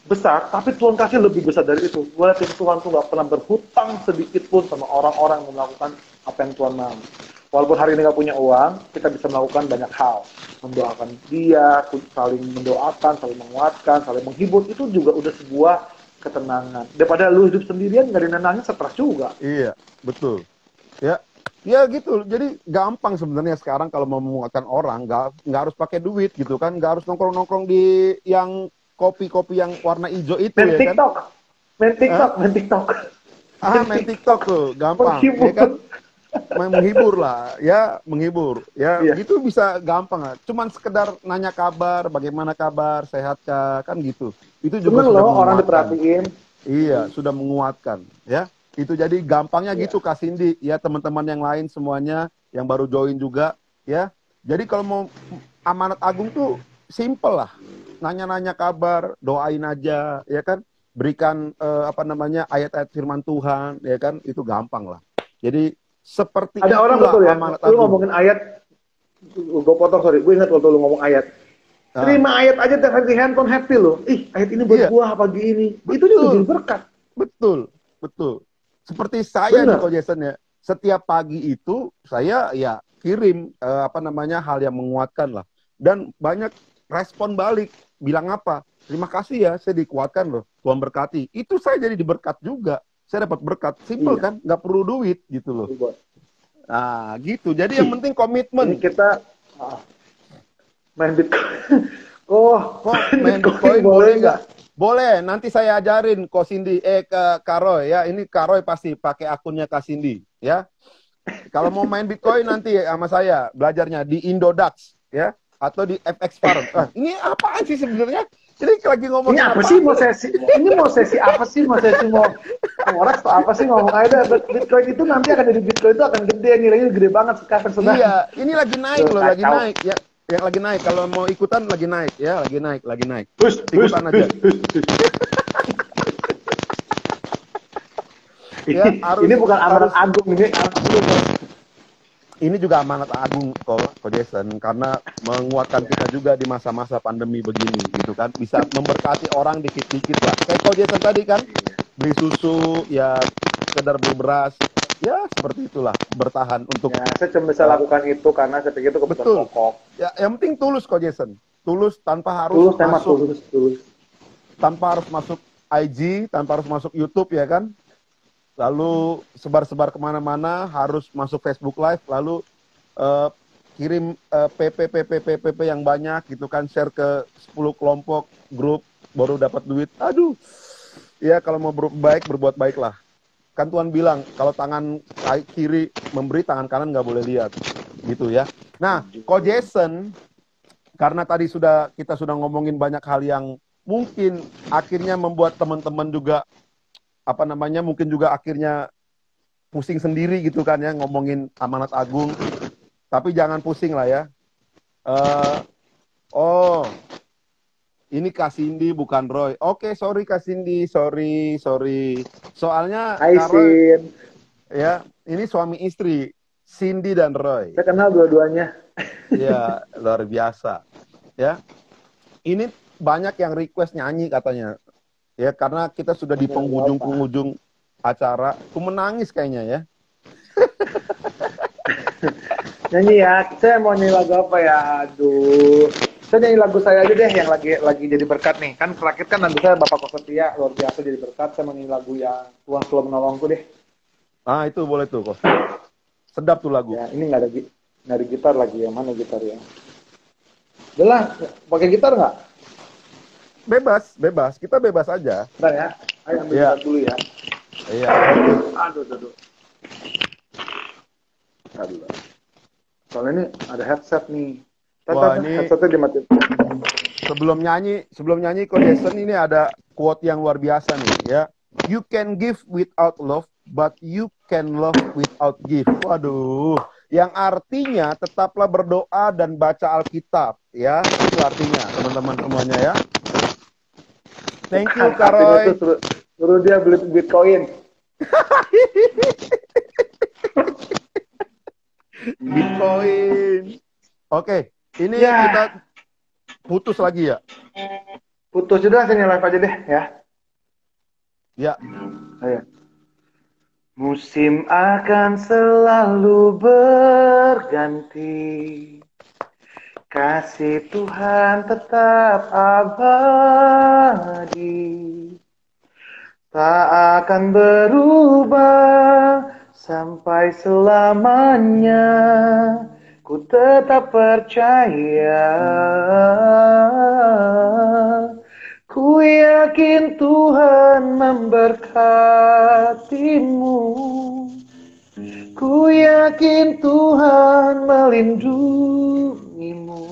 besar, tapi Tuhan kasih lebih besar dari itu. Gue liatin Tuhan tuh nggak pernah berhutang sedikit pun sama orang-orang yang melakukan apa yang Tuhan mau. Walaupun hari ini nggak punya uang, kita bisa melakukan banyak hal. Mendoakan dia, saling mendoakan, saling menguatkan, saling menghibur. Itu juga udah sebuah ketenangan. Daripada lu hidup sendirian, nggak nenangnya stres juga. Iya, betul. Ya gitu. Jadi gampang sebenarnya sekarang kalau mau menguatkan orang, nggak harus pakai duit gitu kan, nggak harus nongkrong-nongkrong di yang kopi-kopi yang warna hijau itu main ya TikTok. kan. Main TikTok. Main TikTok tuh, gampang. Ya kan? menghibur lah, ya menghibur, ya Iya. gitu bisa gampang lah. Cuman sekedar nanya kabar, bagaimana kabar, sehatkah, kan gitu. Itu juga Seneng sudah loh orang menguatkan. diperhatiin. Iya, sudah menguatkan, ya. Itu jadi gampangnya Iya. gitu, Kak Cindy, ya teman-teman yang lain semuanya yang baru join juga, ya. Jadi kalau mau amanat agung tuh simple lah. Nanya-nanya kabar, doain aja, ya kan. Berikan apa namanya ayat-ayat firman Tuhan, ya kan. Itu gampang lah. Jadi seperti Ada orang itulah betul ya, amanat lu agung. ngomongin ayat, gue potong sorry, gue ingat waktu lu ngomong ayat. Nah, Terima ayat aja tiap hari di handphone happy loh. Ih, ayat ini buat iya, gua pagi ini. Itu juga jadi betul, berkat. betul, betul. Seperti saya nih, Ko Bener. Jason ya. Setiap pagi itu saya ya kirim apa namanya hal yang menguatkan lah. Dan banyak respon balik. Bilang apa? Terima kasih ya, saya dikuatkan loh. Tuhan berkati. Itu saya jadi diberkat juga. Saya dapat berkat. Simple Iya. kan? Nggak perlu duit gitu loh. Buat. Nah, gitu. Jadi yang Ih, penting ini komitmen. kita ah, main Bitcoin. Oh, Kok main main Bitcoin Bitcoin boleh boleh nggak? nggak? Boleh, nanti saya ajarin Ko Cindy, ke Karoy ya. Ini Karoy pasti pakai akunnya Kak Cindy ya. Kalau mau main Bitcoin nanti sama saya belajarnya di Indodax ya atau di FX Farm. Ini apaan sih sebenarnya? Ini lagi Ini ngomongin apa apa? sih mau sesi? Ini mau sesi apa sih? Mau sesi mau forex atau apa sih ngomong aja deh. Bitcoin itu nanti akan jadi Bitcoin itu akan gede, nilainya gede banget sekarang sudah. Iya, ini lagi naik loh, lagi Kacau. naik ya. Yang lagi naik, kalau mau ikutan lagi naik ya, lagi naik, lagi naik. Hus, hus, Ikutan hus, aja. hus, hus. Ya, Ini harus bukan amanat harus agung, ini amanat agung. ini juga amanat agung kok Jason karena menguatkan kita juga di masa-masa pandemi begini gitu kan bisa memberkati orang dikit-dikit lah kayak kok Jason tadi kan beli susu ya sekedar beli beras ya seperti itulah bertahan untuk Ya, saya cuma bisa uh, lakukan itu karena saya pikir itu kebutuhan betul pokok. ya yang penting tulus kok Jason tulus Tulus, tema tulus, tulus. tanpa harus masuk IG tanpa harus masuk YouTube ya kan lalu sebar-sebar kemana-mana harus masuk Facebook Live lalu uh, kirim PP yang banyak gitu kan share ke 10 kelompok grup baru dapat duit aduh ya kalau mau berbuat baik lah kan Tuhan bilang kalau tangan kiri memberi tangan kanan nggak boleh lihat gitu ya nah Ko Jason karena tadi kita sudah ngomongin banyak hal yang mungkin akhirnya membuat teman-teman juga apa namanya mungkin juga akhirnya pusing sendiri gitu kan ya ngomongin amanat agung tapi jangan pusing lah ya oh ini Kak Cindy bukan Roy oke sorry Kak Cindy sorry soalnya Hai Kak Roy Sin. ya ini suami istri Cindy dan Roy Saya kenal dua-duanya. ya luar biasa ya ini banyak yang request nyanyi katanya ya karena kita sudah di Ya, gak apa. penghujung acara aku menangis kayaknya ya Nyanyi ya, saya mau nyanyi lagu apa ya? Aduh, saya nyanyi lagu saya aja deh yang lagi jadi berkat nih. Kan terakhir kan lagu saya Bapak Kok Setia luar biasa jadi berkat. Saya mau nyanyi lagu yang Tuhan selalu menolongku deh. itu boleh tuh kok sedap tuh lagu Ya, ini nggak ada gitar lagi ya, mana gitar ya? Udah lah, pakai gitar nggak? bebas kita bebas aja Bentar ya, ayo ambil ya gitar dulu ya. iya oke Aduh. Aduh. Soalnya ini ada headset nih. wah ini Headsetnya dimatiin. sebelum nyanyi Ko Jason ini ada quote yang luar biasa nih ya. You can give without love, but you can love without give. Waduh, yang artinya tetaplah berdoa dan baca Alkitab ya. Itu artinya teman-teman semuanya ya. Thank you Bukan, artinya Karoy. itu suruh dia beli Bitcoin. Bitcoin. Oke, ini Ya, kita putus lagi ya. putus sudah saya live aja deh ya. Ya, Ayo. Musim akan selalu berganti. Kasih Tuhan tetap abadi. Tak akan berubah sampai selamanya. Ku tetap percaya. Ku yakin Tuhan memberkatimu. Ku yakin Tuhan melindungimu.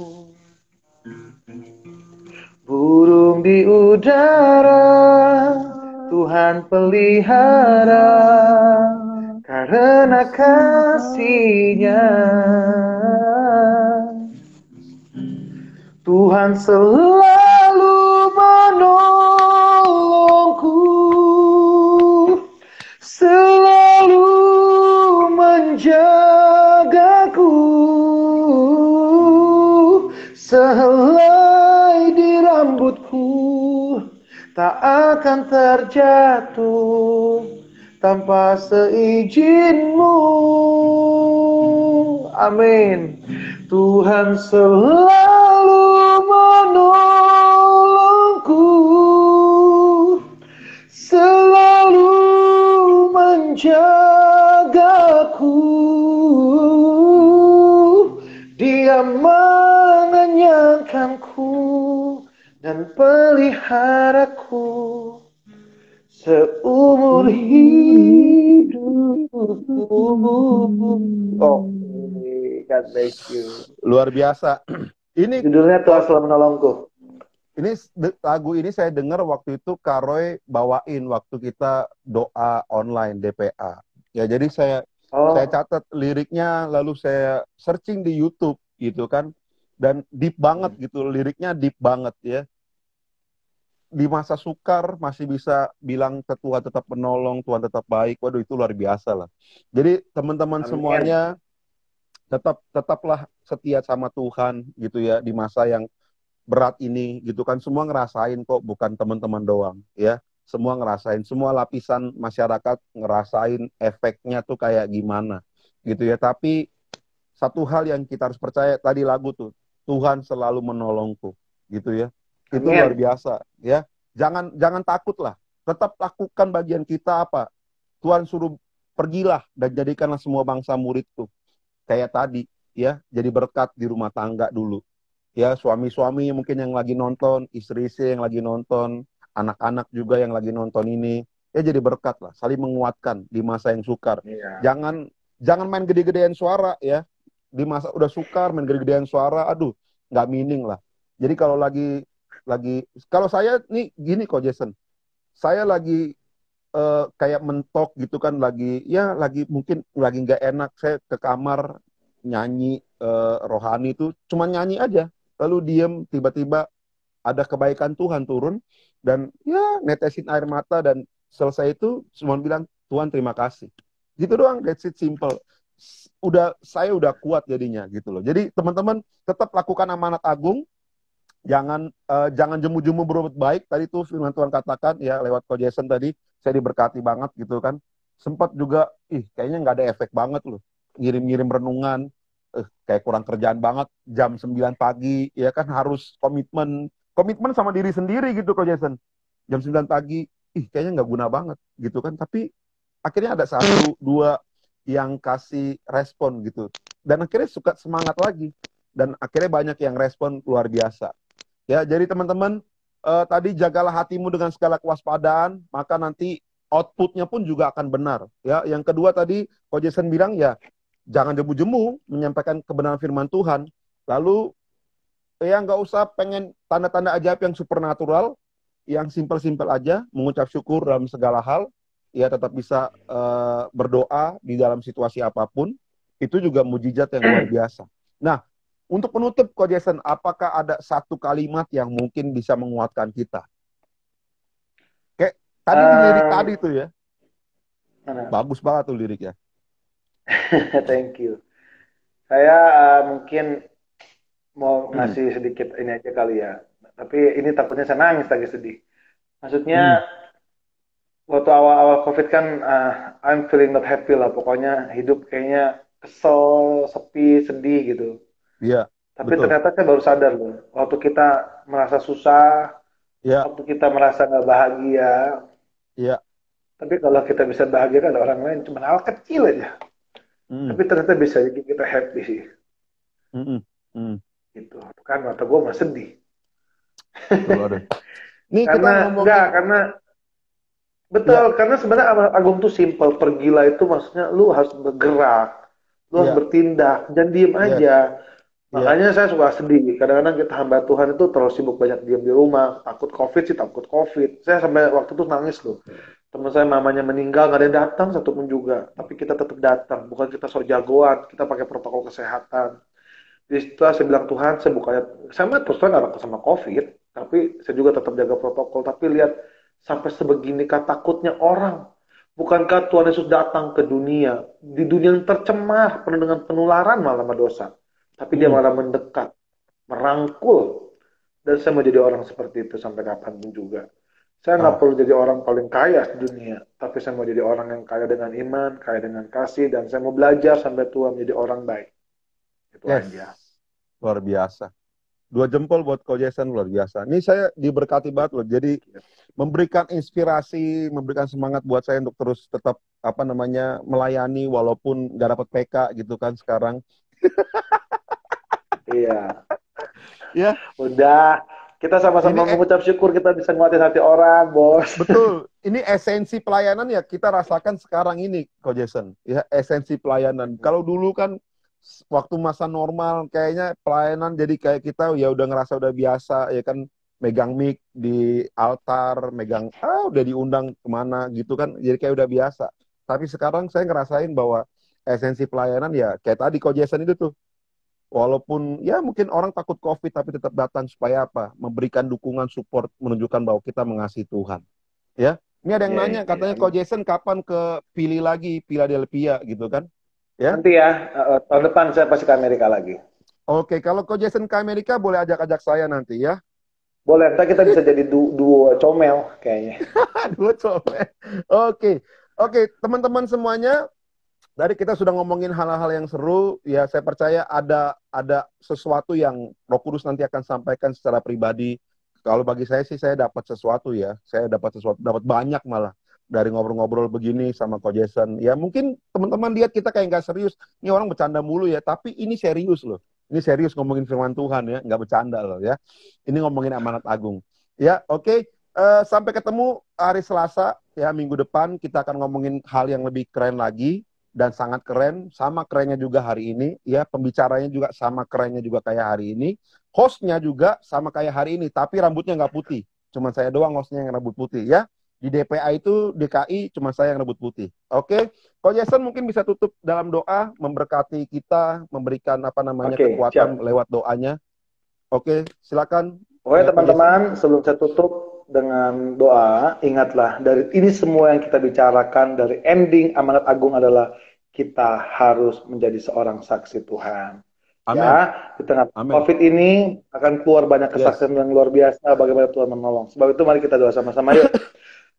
Burung di udara Tuhan pelihara karena kasih-Nya. Tuhan selalu menolongku, selalu menjagaku, sehelai di rambutku tak akan terjatuh tanpa seizin-Mu. Amin. Tuhan selalu menolongku, selalu menjagaku, Dia mengenyangkanku dan peliharaku seumur hidupku. Oh, God bless you. Luar biasa. Ini Judulnya Tuhan Selalu Menolongku. Ini lagu ini saya dengar waktu itu Karoy bawain waktu kita doa online DPA. Ya, jadi saya catat liriknya, lalu saya searching di YouTube gitu kan, dan deep banget gitu, liriknya deep banget ya. Di masa sukar masih bisa bilang ke Tuhan tetap menolong, Tuhan tetap baik. Waduh, itu luar biasa lah. Jadi teman-teman semuanya tetaplah setia sama Tuhan gitu ya di masa yang berat ini gitu kan. Semua ngerasain kok, bukan teman-teman doang ya. Semua ngerasain, semua lapisan masyarakat ngerasain efeknya tuh kayak gimana gitu ya. Tapi satu hal yang kita harus percaya, tadi lagu tuh, Tuhan selalu menolongku gitu ya. Itu luar biasa ya. Jangan takut lah. Tetap lakukan bagian kita apa? Tuhan suruh pergilah dan jadikanlah semua bangsa muridku. Kayak tadi ya, jadi berkat di rumah tangga dulu. Ya, suami-suami mungkin yang lagi nonton, istri-istri yang lagi nonton, anak-anak juga yang lagi nonton ini, ya jadi berkat lah, saling menguatkan di masa yang sukar. Jangan main gede-gedean suara ya. Di masa udah sukar main gede-gedean suara, aduh, nggak meaning lah. Jadi kalau kalau saya nih gini kok Jason, saya lagi kayak mentok gitu kan, lagi mungkin lagi nggak enak, saya ke kamar nyanyi rohani itu cuma nyanyi aja, lalu diem, tiba-tiba ada kebaikan Tuhan turun dan ya netesin air mata, dan selesai itu semua bilang Tuhan terima kasih, gitu doang, that's it, simple. Saya udah kuat jadinya gitu loh. Jadi teman-teman tetap lakukan amanat agung. Jangan jemu-jemu berbuat baik. Tadi tuh firman Tuhan katakan ya lewat Ko Jason tadi, saya diberkati banget gitu kan. Sempat juga, kayaknya nggak ada efek banget loh. Ngirim-ngirim renungan, kayak kurang kerjaan banget. Jam 9 pagi, ya kan harus komitmen sama diri sendiri gitu Ko Jason. Jam 9 pagi, kayaknya nggak guna banget gitu kan. Tapi akhirnya ada satu, dua yang kasih respon gitu. Dan akhirnya suka semangat lagi. Dan akhirnya banyak yang respon luar biasa. Ya, jadi teman-teman, tadi jagalah hatimu dengan segala kewaspadaan, maka nanti outputnya pun juga akan benar. Ya, yang kedua tadi, Ko Jason bilang ya, jangan jemu-jemu menyampaikan kebenaran firman Tuhan. Lalu, ya nggak usah pengen tanda-tanda ajaib yang supernatural, yang simpel-simpel aja, mengucap syukur dalam segala hal, ya tetap bisa berdoa di dalam situasi apapun, itu juga mujizat yang luar biasa. Nah, untuk penutup, Ko Jason, apakah ada satu kalimat yang mungkin bisa menguatkan kita? Kayak tadi di lirik tadi tuh ya. Bagus banget tuh liriknya. Thank you. Saya mungkin mau ngasih sedikit ini aja kali ya. Tapi ini takutnya saya nangis lagi sedih. Maksudnya waktu awal-awal COVID kan I'm feeling not happy lah. Pokoknya hidup kayaknya kesel, sepi, sedih gitu. Iya. Tapi betul. ternyata saya baru sadar loh. Waktu kita merasa susah, waktu kita merasa nggak bahagia. Iya. Tapi kalau kita bisa bahagiakan orang lain, cuma hal kecil aja. Tapi ternyata bisa bikin kita happy sih. Gitu. Kan mata gue mah sedih. Ini karena kita ngomongin Betul, Ya, karena sebenarnya amanat agung tuh simple. Pergilah itu maksudnya lu harus bergerak, lu harus ya, bertindak, jangan diem yes, aja. ya, Makanya saya suka sedih. Kadang-kadang kita hamba Tuhan itu terlalu sibuk banyak diam di rumah. Takut COVID sih, takut COVID. Saya sampai waktu itu nangis loh. Teman saya mamanya meninggal, nggak ada yang datang satupun juga. Tapi kita tetap datang. Bukan kita sok jagoan, kita pakai protokol kesehatan. Jadi setelah saya bilang Tuhan, saya bukannya, saya mah terus terang nggak takut sama COVID. Tapi saya juga tetap jaga protokol. Tapi lihat, sampai sebegini takutnya orang. Bukankah Tuhan Yesus datang ke dunia, di dunia yang tercemar, penuh dengan penularan malah sama dosa. Tapi dia mm, malah mendekat, merangkul. Dan saya mau jadi orang seperti itu sampai kapanpun juga. Saya nggak ah, perlu jadi orang paling kaya di dunia, tapi saya mau jadi orang yang kaya dengan iman, kaya dengan kasih, dan saya mau belajar sampai tua menjadi orang baik. Itu yes, aja. luar biasa. Dua jempol buat Ko Jason, luar biasa. Ini saya diberkati banget loh. Jadi memberikan inspirasi, memberikan semangat buat saya untuk terus tetap apa namanya melayani walaupun nggak dapat PK gitu kan sekarang. Iya, Ya, udah. Kita ini sama-sama mengucap syukur kita bisa nguatin hati orang, bos. betul. Ini esensi pelayanan ya kita rasakan sekarang ini, Ko Jason. Ya, esensi pelayanan. Kalau dulu kan waktu masa normal kayaknya pelayanan jadi kayak kita ya udah ngerasa udah biasa ya kan megang mic di altar, megang udah diundang kemana gitu kan jadi kayak udah biasa. Tapi sekarang saya ngerasain bahwa esensi pelayanan ya kayak tadi Ko Jason itu tuh. Walaupun ya mungkin orang takut COVID tapi tetap datang supaya apa? Memberikan dukungan support menunjukkan bahwa kita mengasihi Tuhan. Ya, ini ada yang Iya, nanya iya. katanya Ko Jason kapan ke pilih lagi Philadelphia gitu kan? Ya. Nanti ya, tahun depan saya pasti ke Amerika lagi. Oke, kalau Ko Jason ke Amerika boleh ajak-ajak saya nanti ya. Boleh, ntar kita bisa jadi duo comel kayaknya. Aduh, coba. Oke, oke, teman-teman semuanya, dari kita sudah ngomongin hal-hal yang seru, ya saya percaya ada sesuatu yang Roh Kudus nanti akan sampaikan secara pribadi. Kalau bagi saya sih saya dapat sesuatu ya, saya dapat sesuatu, dapat banyak malah dari ngobrol-ngobrol begini sama Ko Jason. Ya mungkin teman-teman lihat kita kayak nggak serius, ini orang bercanda mulu ya, tapi ini serius loh. Ini serius ngomongin firman Tuhan ya, nggak bercanda loh ya. Ini ngomongin amanat agung. Ya, oke. Sampai ketemu hari Selasa ya minggu depan kita akan ngomongin hal yang lebih keren lagi dan sangat keren, sama kerennya juga hari ini, ya pembicaranya juga sama kerennya juga kayak hari ini, hostnya juga sama kayak hari ini, tapi rambutnya nggak putih, cuman saya doang hostnya yang rambut putih ya, di DPA itu DKI cuma saya yang rambut putih. Oke, Ko Jason mungkin bisa tutup dalam doa, memberkati kita, memberikan apa namanya Oke, kekuatan siap. lewat doanya. Oke, silakan Oke ya Ko Jason. teman-teman, sebelum saya tutup dengan doa, ingatlah dari ini semua yang kita bicarakan, dari ending amanat agung adalah kita harus menjadi seorang saksi Tuhan. Amin, Ya, di tengah amin, COVID ini akan keluar banyak yes, kesaksian yang luar biasa bagaimana Tuhan menolong. Sebab itu mari kita doa sama-sama yuk.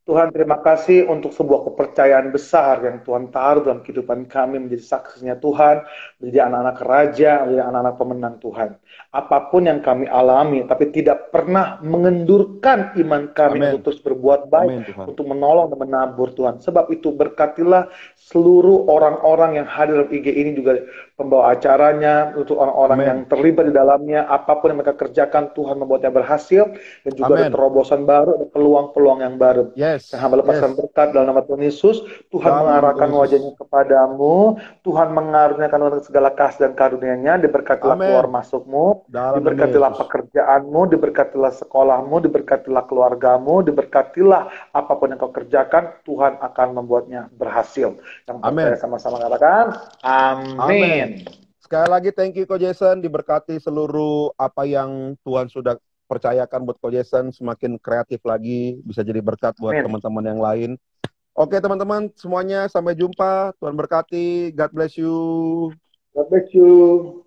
Tuhan terima kasih untuk sebuah kepercayaan besar yang Tuhan taruh dalam kehidupan kami menjadi saksinya Tuhan, menjadi anak-anak raja, menjadi anak-anak pemenang Tuhan. Apapun yang kami alami, tapi tidak pernah mengendurkan iman kami untuk amin, terus berbuat baik, amin Tuhan, untuk menolong dan menabur Tuhan. Sebab itu berkatilah seluruh orang-orang yang hadir dalam IG ini juga pembawa acaranya, untuk orang-orang yang amin, terlibat di dalamnya, apapun yang mereka kerjakan, Tuhan membuatnya berhasil, dan juga ada amin, terobosan baru, ada peluang-peluang yang baru. Dan yes, hamba lepaskan yes, berkat dalam nama Tuhan Yesus. Tuhan dalam nama mengarahkan Tuhan wajahnya Yesus. kepadamu. Tuhan mengaruniakan segala kasih dan karunia-Nya. Diberkatilah keluar Amin. masukmu. Dalam nama Diberkatilah Yesus. pekerjaanmu. Diberkatilah sekolahmu. Diberkatilah keluargamu. Diberkatilah apapun yang kau kerjakan. Tuhan akan membuatnya berhasil. Yang percaya Amin. sama-sama katakan. Amin. Amin. Sekali lagi thank you Ko Jason. Diberkati seluruh apa yang Tuhan sudah percayakan buat Ko Jason. Semakin kreatif lagi. Bisa jadi berkat buat Amin. teman-teman yang lain. Oke teman-teman semuanya. Sampai jumpa. Tuhan berkati. God bless you. God bless you.